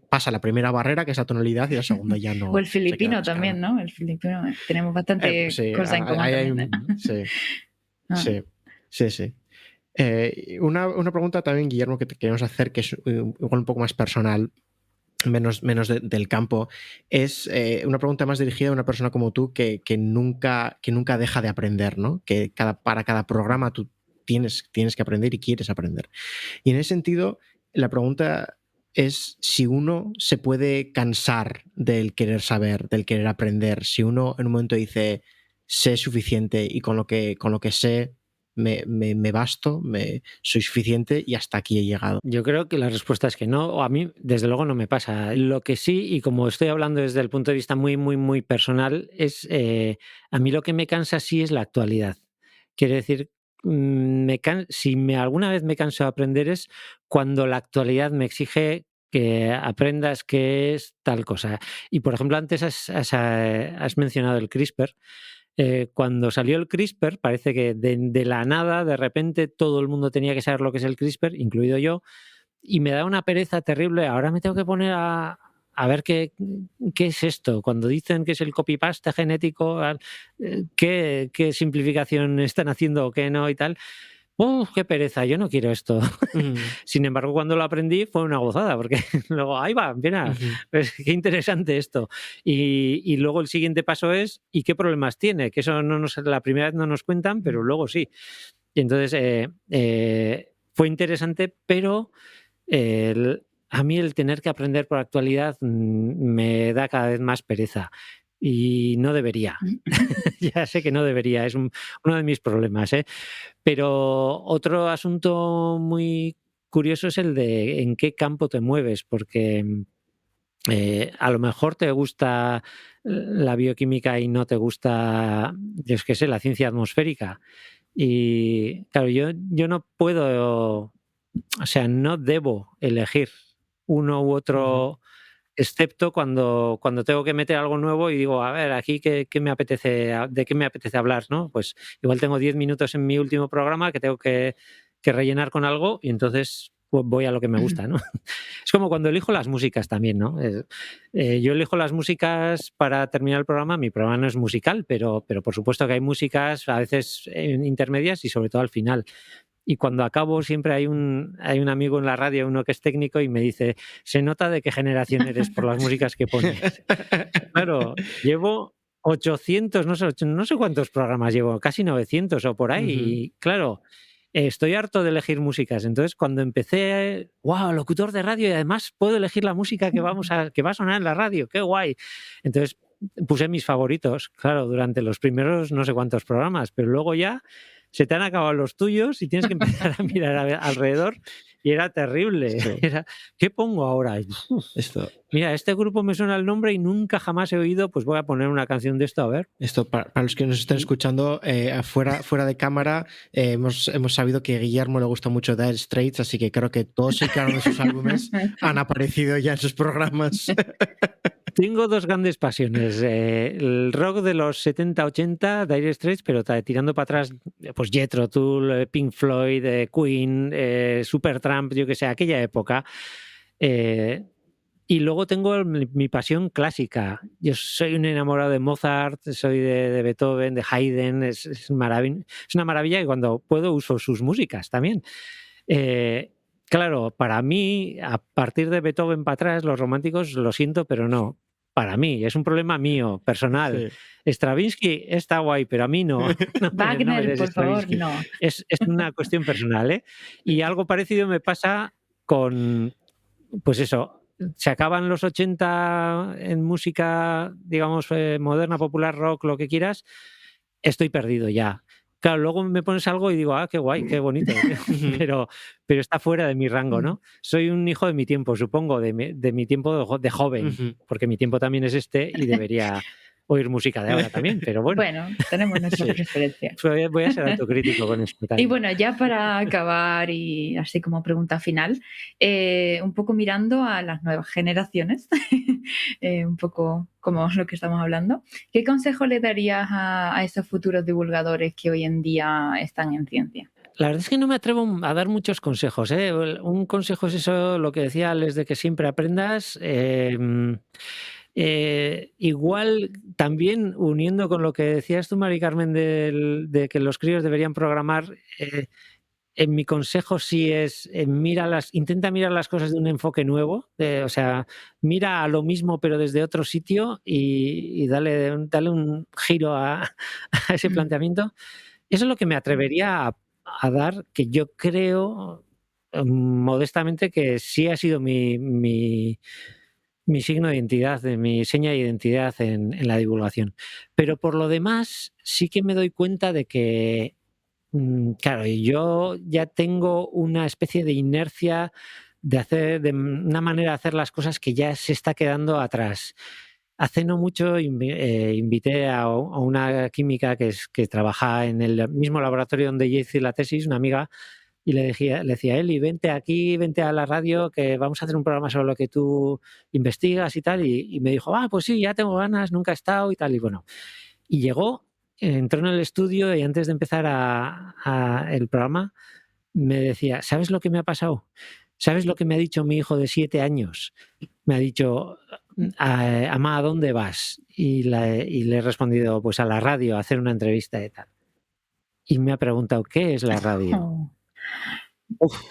pasa la primera barrera, que es la tonalidad, y la segunda ya O el no se queda filipino atascada. también, ¿no? El filipino, tenemos bastante Sí, cosa en común también. sí, Ah. sí. Una pregunta también, Guillermo, que te queremos hacer, que es igual un poco más personal, menos del campo, es una pregunta más dirigida a una persona como tú que nunca deja de aprender, ¿no? Que para cada programa tú tienes que aprender y quieres aprender. Y en ese sentido, la pregunta es si uno se puede cansar del querer saber, del querer aprender, si uno en un momento dice, sé suficiente y con lo que sé me basto, soy suficiente y hasta aquí he llegado. Yo creo que la respuesta es que no, o a mí desde luego no me pasa. Lo que sí, y como estoy hablando desde el punto de vista muy, muy, muy personal, es a mí lo que me cansa sí es la actualidad. Quiere decir, si alguna vez me canso de aprender es cuando la actualidad me exige que aprendas qué es tal cosa. Y por ejemplo, antes has mencionado el CRISPR. Cuando salió el CRISPR, parece que de la nada, de repente, todo el mundo tenía que saber lo que es el CRISPR, incluido yo, y me da una pereza terrible. Ahora me tengo que poner a ver qué es esto. Cuando dicen que es el copy-paste genético, ¿qué simplificación están haciendo o qué no y tal? ¡Qué pereza! Yo no quiero esto. Sin embargo, cuando lo aprendí fue una gozada, porque luego, ahí va, mira, qué interesante esto. Y luego el siguiente paso es, ¿y qué problemas tiene? Que eso la primera vez no nos cuentan, pero luego sí. Y entonces fue interesante, pero a mí el tener que aprender por actualidad me da cada vez más pereza. Y no debería. Ya sé que no debería, es uno de mis problemas, ¿eh? Pero otro asunto muy curioso es el de en qué campo te mueves, porque a lo mejor te gusta la bioquímica y no te gusta, yo es que sé, la ciencia atmosférica. Y claro, yo no puedo, o sea, no debo elegir uno u otro, excepto cuando tengo que meter algo nuevo y digo, a ver, aquí ¿qué me apetece, de qué me apetece hablar, ¿no? Pues igual tengo 10 minutos en mi último programa que tengo que rellenar con algo y entonces pues voy a lo que me gusta, ¿no? Es como cuando elijo las músicas también, ¿no? Yo elijo las músicas para terminar el programa. Mi programa no es musical, pero por supuesto que hay músicas a veces intermedias y sobre todo al final. Y cuando acabo siempre hay un amigo en la radio, uno que es técnico, y me dice, se nota de qué generación eres por las músicas que pones. Claro, llevo 800, no sé cuántos programas llevo, casi 900 o por ahí. Y claro, estoy harto de elegir músicas. Entonces, cuando empecé, wow, locutor de radio, y además puedo elegir la música que va a sonar en la radio, qué guay. Entonces puse mis favoritos, claro, durante los primeros no sé cuántos programas, pero luego ya se te han acabado los tuyos y tienes que empezar a mirar alrededor y era terrible. Sí. Era, ¿qué pongo ahora? Esto, Mira, este grupo me suena el nombre y nunca jamás he oído, pues voy a poner una canción de esto, a ver. esto para los que nos estén escuchando, fuera de cámara, hemos sabido que a Guillermo le gusta mucho Dire Straits, así que creo que todos y cada uno de sus álbumes han aparecido ya en sus programas. Tengo dos grandes pasiones, el rock de los 70-80, Dire Straits, pero tirando para atrás, pues Jethro Tull, Pink Floyd, Queen, Supertramp, yo que sé, aquella época. Y luego tengo mi pasión clásica. Yo soy un enamorado de Mozart, soy de Beethoven, de Haydn, es una maravilla y cuando puedo uso sus músicas también. Claro, para mí, a partir de Beethoven para atrás, los románticos, lo siento, pero no. Para mí, es un problema mío, personal. Sí. Stravinsky está guay, pero a mí no. Wagner, por favor, no. Es una cuestión personal, ¿eh? Y algo parecido me pasa con, pues eso, se acaban los 80 en música, digamos, moderna, popular, rock, lo que quieras, estoy perdido ya. Claro, luego me pones algo y digo, qué guay, qué bonito, pero está fuera de mi rango, ¿no? Soy un hijo de mi tiempo, supongo, de mi tiempo de joven, porque mi tiempo también es este y debería oír música de ahora también, pero bueno. Bueno, tenemos nuestras preferencias. Voy a ser autocrítico con esto también. Y bueno, ya para acabar y así como pregunta final, un poco mirando a las nuevas generaciones, un poco como lo que estamos hablando, ¿qué consejo le darías a esos futuros divulgadores que hoy en día están en ciencia? La verdad es que no me atrevo a dar muchos consejos, ¿eh? Un consejo es eso, lo que decía Alex, de que siempre aprendas. Igual también uniendo con lo que decías tú, Mari Carmen, de que los críos deberían programar, en mi consejo sí es intenta mirar las cosas de un enfoque nuevo, o sea, mira a lo mismo pero desde otro sitio y dale un giro a ese planteamiento. Eso es lo que me atrevería a dar, que yo creo modestamente que sí ha sido mi signo de identidad, mi seña de identidad en la divulgación. Pero por lo demás, sí que me doy cuenta de que, claro, yo ya tengo una especie de inercia de una manera de hacer las cosas que ya se está quedando atrás. Hace no mucho invité a una química que trabaja en el mismo laboratorio donde yo hice la tesis, una amiga, y le decía, Eli, vente aquí, vente a la radio, que vamos a hacer un programa sobre lo que tú investigas y tal. Y me dijo, pues sí, ya tengo ganas, nunca he estado y tal. Y bueno, y llegó, entró en el estudio y antes de empezar el programa me decía, ¿sabes lo que me ha pasado? ¿Sabes lo que me ha dicho mi hijo de 7 años? Me ha dicho, Ama, ¿a dónde vas? Y le he respondido, pues a la radio, a hacer una entrevista y tal. Y me ha preguntado, ¿qué es la radio? Oh. Uf,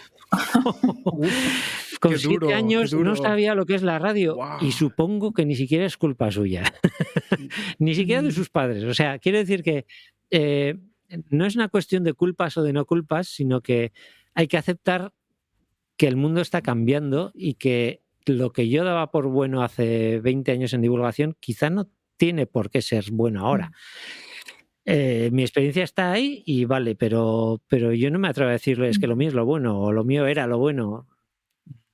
Con qué 7 duro, qué años no duro. sabía lo que es la radio y Wow. supongo que ni siquiera es culpa suya, ni siquiera de sus padres. O sea, quiero decir que no es una cuestión de culpas o de no culpas, sino que hay que aceptar que el mundo está cambiando y que lo que yo daba por bueno hace 20 años en divulgación quizá no tiene por qué ser bueno ahora. Mi experiencia está ahí y vale, pero yo no me atrevo a decirles que lo mío es lo bueno o lo mío era lo bueno.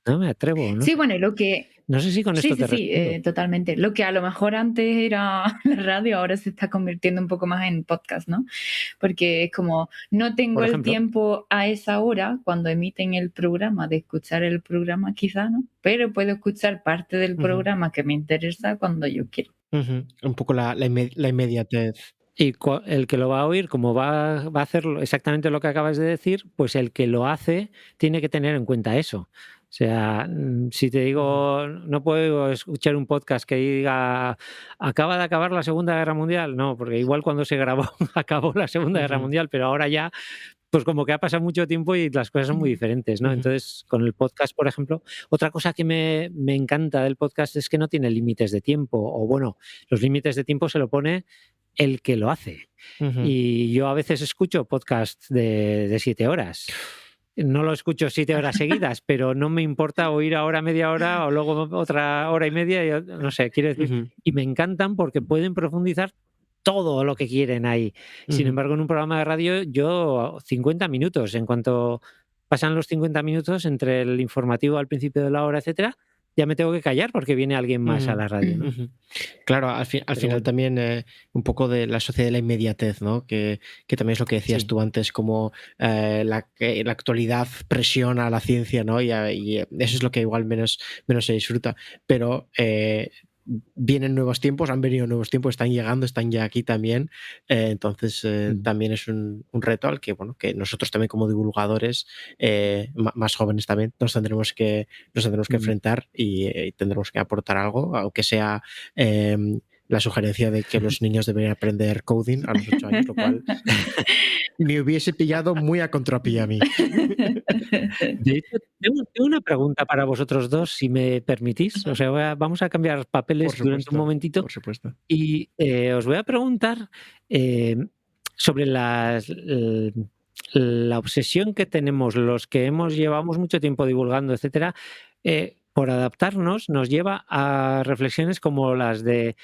No me atrevo, ¿no? Sí, bueno, y lo que... No sé si con esto Sí, te respondo. totalmente. Lo que a lo mejor antes era la radio, ahora se está convirtiendo un poco más en podcast, ¿no? Porque es como, no tengo Por el ejemplo. tiempo a esa hora, cuando emiten el programa, de escuchar el programa quizá, ¿no? Pero puedo escuchar parte del programa que me interesa cuando yo quiero. Un poco la inmediatez. Y el que lo va a oír, como va a hacer exactamente lo que acabas de decir, pues el que lo hace tiene que tener en cuenta eso. O sea, si te digo, no puedo escuchar un podcast que diga, acaba de acabar la Segunda Guerra Mundial, no, porque igual cuando se grabó acabó la Segunda Guerra Mundial, pero ahora ya, pues como que ha pasado mucho tiempo y las cosas son muy diferentes, ¿no? Entonces, con el podcast, por ejemplo, otra cosa que me encanta del podcast es que no tiene límites de tiempo, o bueno, los límites de tiempo se lo pone el que lo hace. Y yo a veces escucho podcasts de 7 horas. No lo escucho 7 horas seguidas, pero no me importa oír ahora media hora o luego otra hora y media, no sé, quiero decir, y me encantan porque pueden profundizar todo lo que quieren ahí. Sin embargo, en un programa de radio, yo 50 minutos, en cuanto pasan los 50 minutos entre el informativo al principio de la hora, etcétera, ya me tengo que callar porque viene alguien más a la radio, ¿no? Claro, al final bueno. también un poco de la sociedad de la inmediatez, ¿no? Que también es lo que decías tú antes, como la actualidad presiona a la ciencia, ¿no? Y eso es lo que igual menos se disfruta. Pero vienen nuevos tiempos, han venido nuevos tiempos, están llegando, están ya aquí también. Entonces también es un reto al que, bueno, que nosotros también como divulgadores, más jóvenes también, nos tendremos que enfrentar y tendremos que aportar algo, aunque sea la sugerencia de que los niños deberían aprender coding a los 8 años, lo cual me hubiese pillado muy a contrapié a mí. De hecho, tengo una pregunta para vosotros dos, si me permitís. O sea, vamos a cambiar papeles durante un momentito. Por supuesto. Y os voy a preguntar sobre la obsesión que tenemos los que llevamos mucho tiempo divulgando, etcétera, por adaptarnos, nos lleva a reflexiones como las de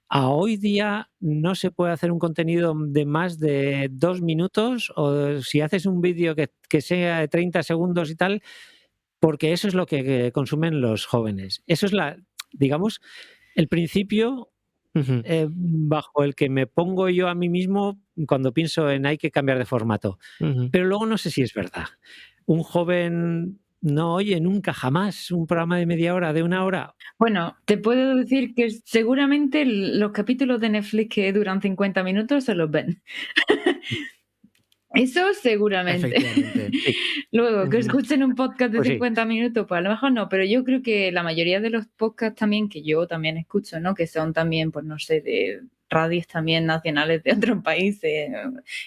a hoy día no se puede hacer un contenido de más de 2 minutos, o si haces un vídeo que sea de 30 segundos y tal, porque eso es lo que consumen los jóvenes. Eso es digamos, el principio bajo el que me pongo yo a mí mismo cuando pienso en hay que cambiar de formato. Pero luego no sé si es verdad. Un joven no oye nunca, jamás, un programa de media hora, de 1 hora. Bueno, te puedo decir que seguramente los capítulos de Netflix que duran 50 minutos se los ven. Eso seguramente. Efectivamente. Luego, que escuchen un podcast de Pues sí. 50 minutos, pues a lo mejor no, pero yo creo que la mayoría de los podcasts también, que yo también escucho, ¿no? Que son también, pues no sé, de radios también nacionales de otros países,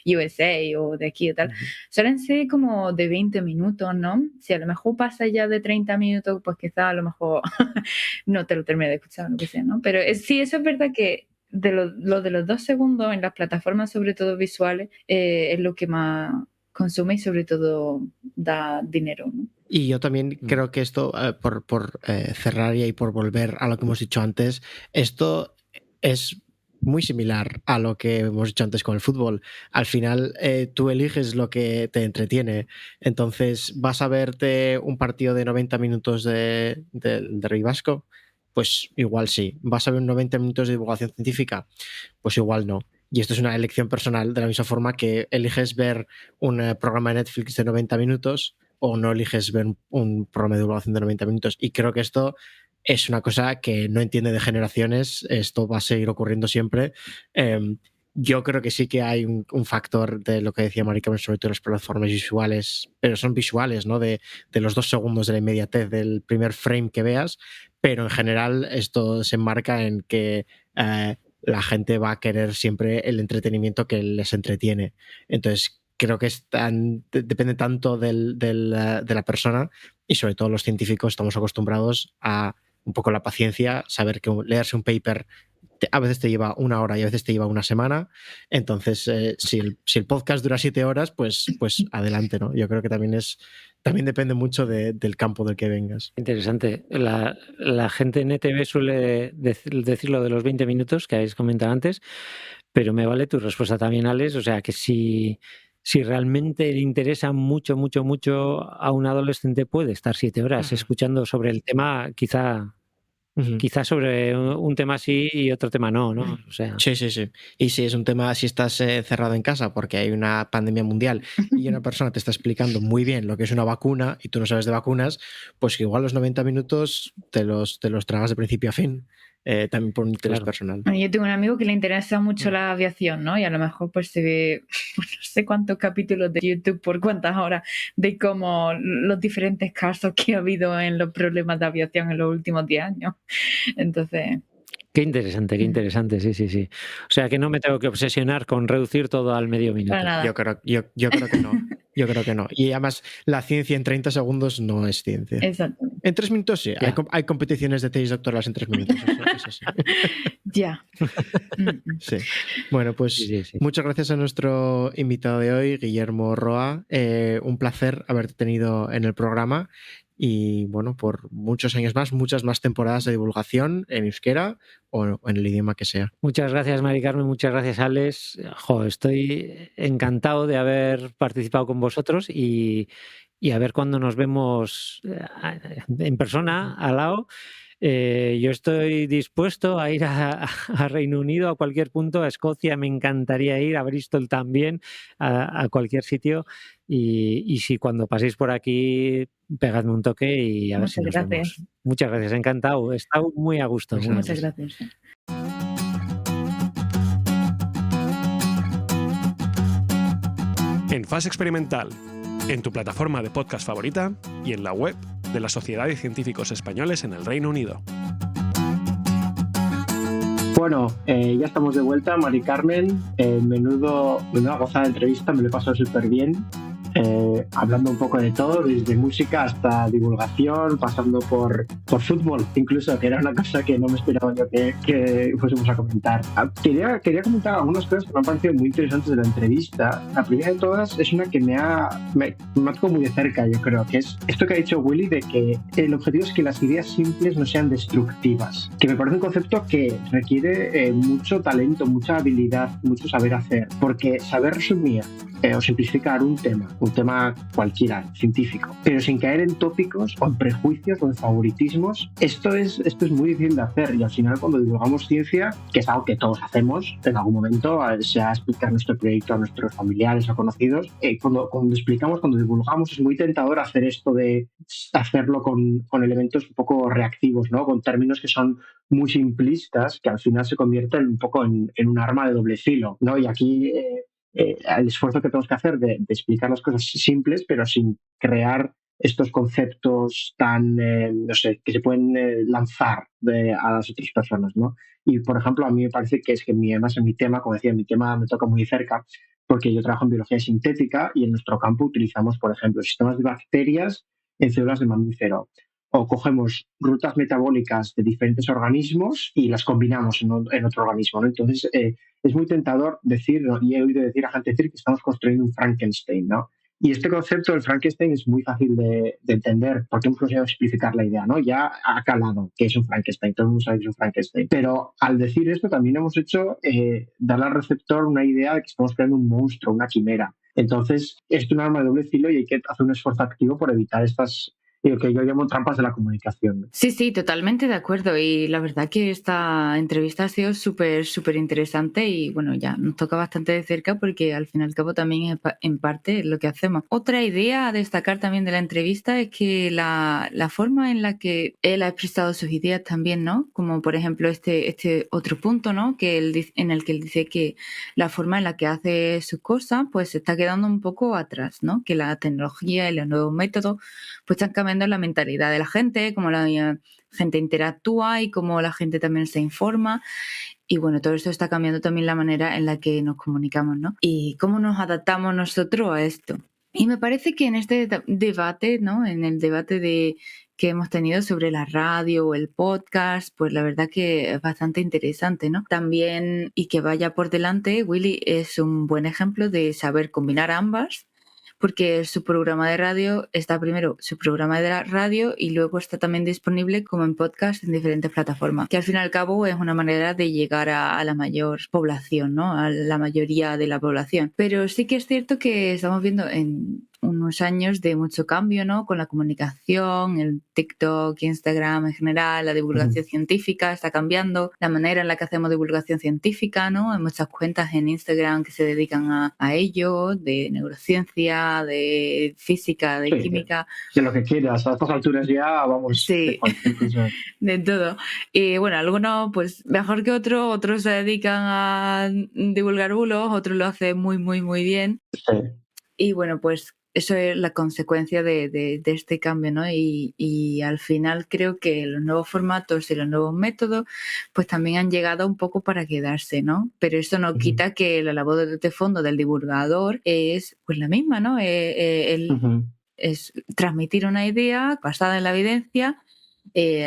USA o de aquí y tal, suelen ser como de 20 minutos, ¿no? Si a lo mejor pasa ya de 30 minutos, pues quizás a lo mejor no te lo termine de escuchar o lo que sea, ¿no? Pero sí, eso es verdad que lo de los 2 segundos en las plataformas, sobre todo visuales, es lo que más consume y sobre todo da dinero, ¿no? Y yo también creo que esto, por cerrar y por volver a lo que hemos dicho antes, esto es muy similar a lo que hemos dicho antes con el fútbol. Al final tú eliges lo que te entretiene. Entonces, ¿vas a verte un partido de 90 minutos de Rey Vasco? Pues igual sí. ¿Vas a ver 90 minutos de divulgación científica? Pues igual no. Y esto es una elección personal, de la misma forma que eliges ver un programa de Netflix de 90 minutos o no eliges ver un programa de divulgación de 90 minutos. Y creo que esto es una cosa que no entiende de generaciones, esto va a seguir ocurriendo siempre. Yo creo que sí que hay un factor de lo que decía Marica, sobre todo las plataformas visuales, pero son visuales, ¿no? De los 2 segundos de la inmediatez del primer frame que veas, pero en general esto se enmarca en que la gente va a querer siempre el entretenimiento que les entretiene. Entonces, creo que depende tanto de la persona, y sobre todo los científicos estamos acostumbrados a un poco la paciencia, saber que leerse un paper a veces te lleva 1 hora y a veces te lleva 1 semana. Entonces, si el podcast dura 7 horas, pues adelante, ¿no? Yo creo que también depende mucho del campo del que vengas. Interesante. La gente en ETV suele decir lo de los 20 minutos que habéis comentado antes, pero me vale tu respuesta también, Alex. O sea, que si realmente le interesa mucho a un adolescente, puede estar 7 horas escuchando sobre el tema, quizá sobre un tema sí y otro tema no, ¿no? O sea... Sí. Y si es un tema, si estás cerrado en casa porque hay una pandemia mundial y una persona te está explicando muy bien lo que es una vacuna y tú no sabes de vacunas, pues igual los 90 minutos te los tragas de principio a fin. También por un interés personal. Yo tengo un amigo que le interesa mucho la aviación, ¿no? Y a lo mejor pues se ve no sé cuántos capítulos de YouTube por cuántas horas de cómo los diferentes casos que ha habido en los problemas de aviación en los últimos 10 años. Entonces... Qué interesante, sí. O sea, que no me tengo que obsesionar con reducir todo al medio minuto. Para nada. Yo creo que no. Yo creo que no. Y además, la ciencia en 30 segundos no es ciencia. Exacto. En 3 minutos sí. Hay competiciones de tesis doctorales en 3 minutos. Eso sí. Ya. Sí. Bueno, pues sí. Muchas gracias a nuestro invitado de hoy, Guillermo Roa. Un placer haberte tenido en el programa. Y bueno, por muchos años más, muchas más temporadas de divulgación en euskera o en el idioma que sea. Muchas gracias, Mari Carmen, muchas gracias, Alex. Estoy encantado de haber participado con vosotros y a ver cuándo nos vemos en persona, al lado. Yo estoy dispuesto a ir a Reino Unido, a cualquier punto, a Escocia, me encantaría ir, a Bristol también, a cualquier sitio. Y si cuando paséis por aquí, pegadme un toque y a ver si nos vemos. Muchas gracias, encantado. He estado muy a gusto. Muchas gracias. En Fase Experimental, en tu plataforma de podcast favorita y en la web de la Sociedad de Científicos Españoles en el Reino Unido. Bueno, ya estamos de vuelta, Mari Carmen. Menuda gozada de entrevista, me lo he pasado súper bien. Hablando un poco de todo, desde música hasta divulgación, pasando por fútbol, incluso, que era una cosa que no me esperaba yo que fuésemos a comentar. Quería comentar algunas cosas que me han parecido muy interesantes de la entrevista. La primera de todas es una que me ha tocado muy de cerca, yo creo, que es esto que ha dicho Willy, de que el objetivo es que las ideas simples no sean destructivas, que me parece un concepto que requiere mucho talento, mucha habilidad, mucho saber hacer, porque saber resumir o simplificar un tema cualquiera, científico, pero sin caer en tópicos o en prejuicios o en favoritismos, esto es muy difícil de hacer. Y al final, cuando divulgamos ciencia, que es algo que todos hacemos en algún momento, sea explicar nuestro proyecto a nuestros familiares o conocidos, cuando divulgamos, es muy tentador hacer esto de hacerlo con elementos un poco reactivos, ¿no? Con términos que son muy simplistas, que al final se convierten un poco en un arma de doble filo, ¿no? Y aquí el esfuerzo que tenemos que hacer de explicar las cosas simples, pero sin crear estos conceptos tan, que se pueden lanzar a las otras personas, ¿no? Y, por ejemplo, a mí me parece que además en mi tema, como decía, mi tema me toca muy cerca, porque yo trabajo en biología sintética y en nuestro campo utilizamos, por ejemplo, sistemas de bacterias en células de mamífero. O cogemos rutas metabólicas de diferentes organismos y las combinamos en otro organismo, ¿no? Entonces, es muy tentador decir, ¿no? Y he oído decir a gente decir que estamos construyendo un Frankenstein, ¿no? Y este concepto del Frankenstein es muy fácil de entender porque hemos conseguido explicar la idea, ¿no? Ya ha calado que es un Frankenstein, todo el mundo sabe que es un Frankenstein. Pero al decir esto también hemos hecho darle al receptor una idea de que estamos creando un monstruo, una quimera. Entonces, es un arma de doble filo y hay que hacer un esfuerzo activo por evitar estas que yo llamo trampas de la comunicación. Sí, totalmente de acuerdo. Y la verdad que esta entrevista ha sido súper interesante y bueno, ya nos toca bastante de cerca porque al fin y al cabo también es en parte lo que hacemos. Otra idea a destacar también de la entrevista es que la forma en la que él ha expresado sus ideas también, ¿no? Como por ejemplo este otro punto, ¿no? En el que él dice que la forma en la que hace sus cosas pues se está quedando un poco atrás, ¿no? Que la tecnología y los nuevos métodos pues están cambiando la mentalidad de la gente, cómo la gente interactúa y cómo la gente también se informa. Y bueno, todo esto está cambiando también la manera en la que nos comunicamos, ¿no? Y cómo nos adaptamos nosotros a esto. Y me parece que en este debate, ¿no? En el debate que hemos tenido sobre la radio o el podcast, pues la verdad que es bastante interesante, ¿no? También, y que vaya por delante, Willy es un buen ejemplo de saber combinar ambas, porque su programa de radio está primero su programa de la radio y luego está también disponible como en podcast en diferentes plataformas, que al fin y al cabo es una manera de llegar a la mayor población, ¿no? A la mayoría de la población. Pero sí que es cierto que estamos viendo en unos años de mucho cambio, ¿no? Con la comunicación, el TikTok, Instagram en general, la divulgación científica está cambiando, la manera en la que hacemos divulgación científica, ¿no? Hay muchas cuentas en Instagram que se dedican a ello, de neurociencia, de física, de química. De lo que quieras, a estas alturas ya vamos Sí, de cualquier cosa. de todo. Y bueno, algunos pues mejor que otros se dedican a divulgar bulos, otros lo hacen muy, muy, muy bien. Sí. Y bueno, pues eso es la consecuencia de este cambio, ¿no? Y al final creo que los nuevos formatos y los nuevos métodos pues también han llegado un poco para quedarse, ¿no? Pero eso no quita que la labor de fondo del divulgador es pues la misma, ¿no? Es transmitir una idea basada en la evidencia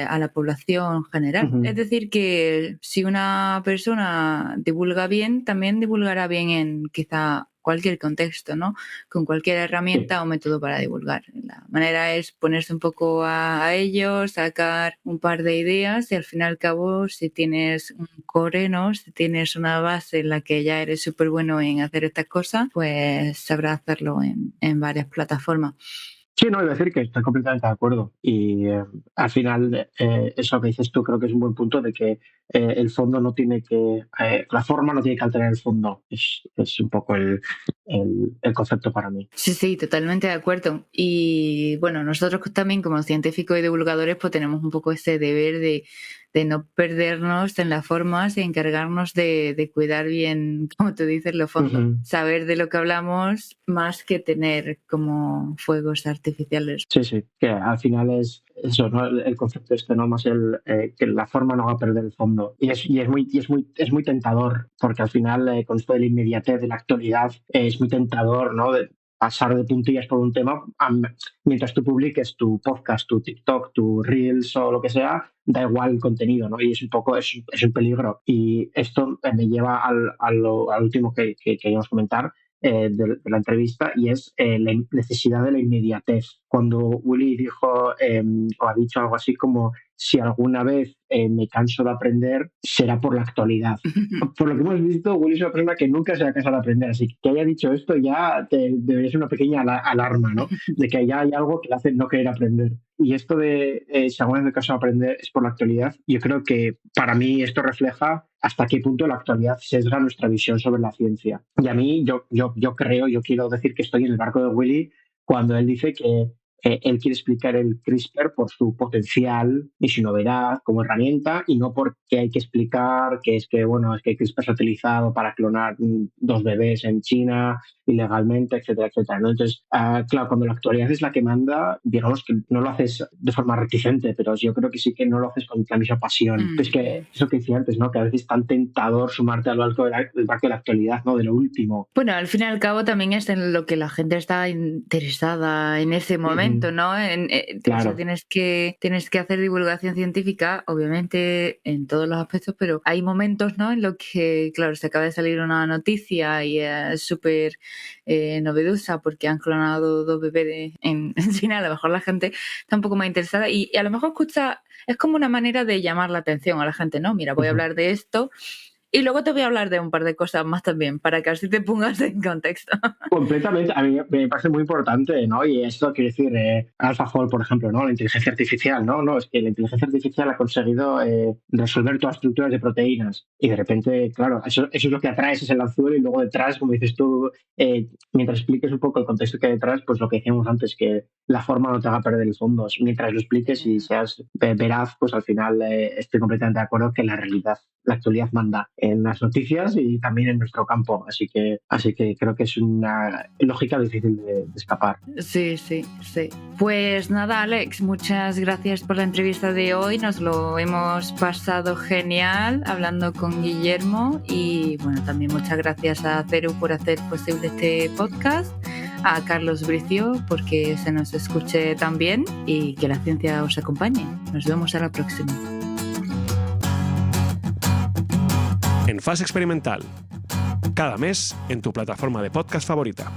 a la población general. Es decir, que si una persona divulga bien, también divulgará bien en quizá cualquier contexto, ¿no? Con cualquier herramienta o método para divulgar. La manera es ponerse un poco a ello, sacar un par de ideas y al fin y al cabo, si tienes un core, ¿no? Si tienes una base en la que ya eres súper bueno en hacer estas cosas, pues sabrás hacerlo en varias plataformas. Sí, no, iba a decir que estoy completamente de acuerdo. Y al final, eso que dices tú creo que es un buen punto de que el fondo no tiene que, la forma no tiene que alterar el fondo. Es un poco el concepto para mí. Sí, totalmente de acuerdo. Y bueno, nosotros también como científicos y divulgadores pues tenemos un poco ese deber de no perdernos en las formas y encargarnos de cuidar bien, como tú dices, los fondos. Saber de lo que hablamos más que tener como fuegos artificiales. Sí, que al final es eso, ¿no? El concepto este, no más que la forma no va a perder el fondo. Y es muy tentador, porque al final con esto de la inmediatez de la actualidad es muy tentador, ¿no? De pasar de puntillas por un tema mientras tú publiques tu podcast, tu TikTok, tu Reels o lo que sea, da igual el contenido, ¿no? Y es un poco, es un peligro. Y esto me lleva al último que queríamos comentar, de la entrevista, y es la necesidad de la inmediatez. Cuando Willy dijo o ha dicho algo así como si alguna vez me canso de aprender, será por la actualidad. Por lo que hemos visto, Willy es una persona que nunca se va a cansar de aprender, así que haya dicho esto ya debería ser una pequeña alarma, ¿no? De que ya hay algo que le hace no querer aprender. Y esto de si alguna vez me canso de aprender es por la actualidad, yo creo que para mí esto refleja hasta qué punto la actualidad sesga nuestra visión sobre la ciencia. Y a mí, yo quiero decir que estoy en el barco de Willy cuando él dice que él quiere explicar el CRISPR por su potencial y su novedad como herramienta y no porque hay que explicar que es que CRISPR se ha utilizado para clonar 2 bebés en China ilegalmente, etcétera, etcétera, ¿no? Entonces, claro, cuando la actualidad es la que manda, digamos que no lo haces de forma reticente, pero yo creo que sí que no lo haces con la misma pasión. Es que eso que decía antes, ¿no? Que a veces es tan tentador sumarte al barco del barco de la actualidad, ¿no? De lo último. Bueno, al fin y al cabo también es en lo que la gente está interesada en ese momento, ¿no? Claro. Tienes que hacer divulgación científica, obviamente en todos los aspectos, pero hay momentos, ¿no? En los que, claro, se acaba de salir una noticia y es súper novedosa porque han clonado 2 bebés en China. A lo mejor la gente está un poco más interesada y a lo mejor escucha, es como una manera de llamar la atención a la gente, ¿no? Mira, voy a hablar de esto. Y luego te voy a hablar de un par de cosas más también, para que así te pongas en contexto. Completamente, a mí me parece muy importante, ¿no? Y esto quiere decir AlphaFold, por ejemplo, ¿no? La inteligencia artificial, ¿no? No, es que la inteligencia artificial ha conseguido resolver todas las estructuras de proteínas. Y de repente, claro, eso es lo que atraes, es el anzuelo, y luego detrás, como dices tú, mientras expliques un poco el contexto que hay detrás, pues lo que decíamos antes, que la forma no te haga perder el fondo. Mientras lo expliques y seas veraz, pues al final estoy completamente de acuerdo que la realidad, la actualidad manda. en las noticias y también en nuestro campo. Así que creo que es una lógica difícil de escapar. Sí. Pues nada, Alex, muchas gracias por la entrevista de hoy. Nos lo hemos pasado genial hablando con Guillermo y bueno, también muchas gracias a Ceru por hacer posible este podcast, a Carlos Bricio porque se nos escuche tan bien y que la ciencia os acompañe. Nos vemos a la próxima. En Fase Experimental, cada mes en tu plataforma de podcast favorita.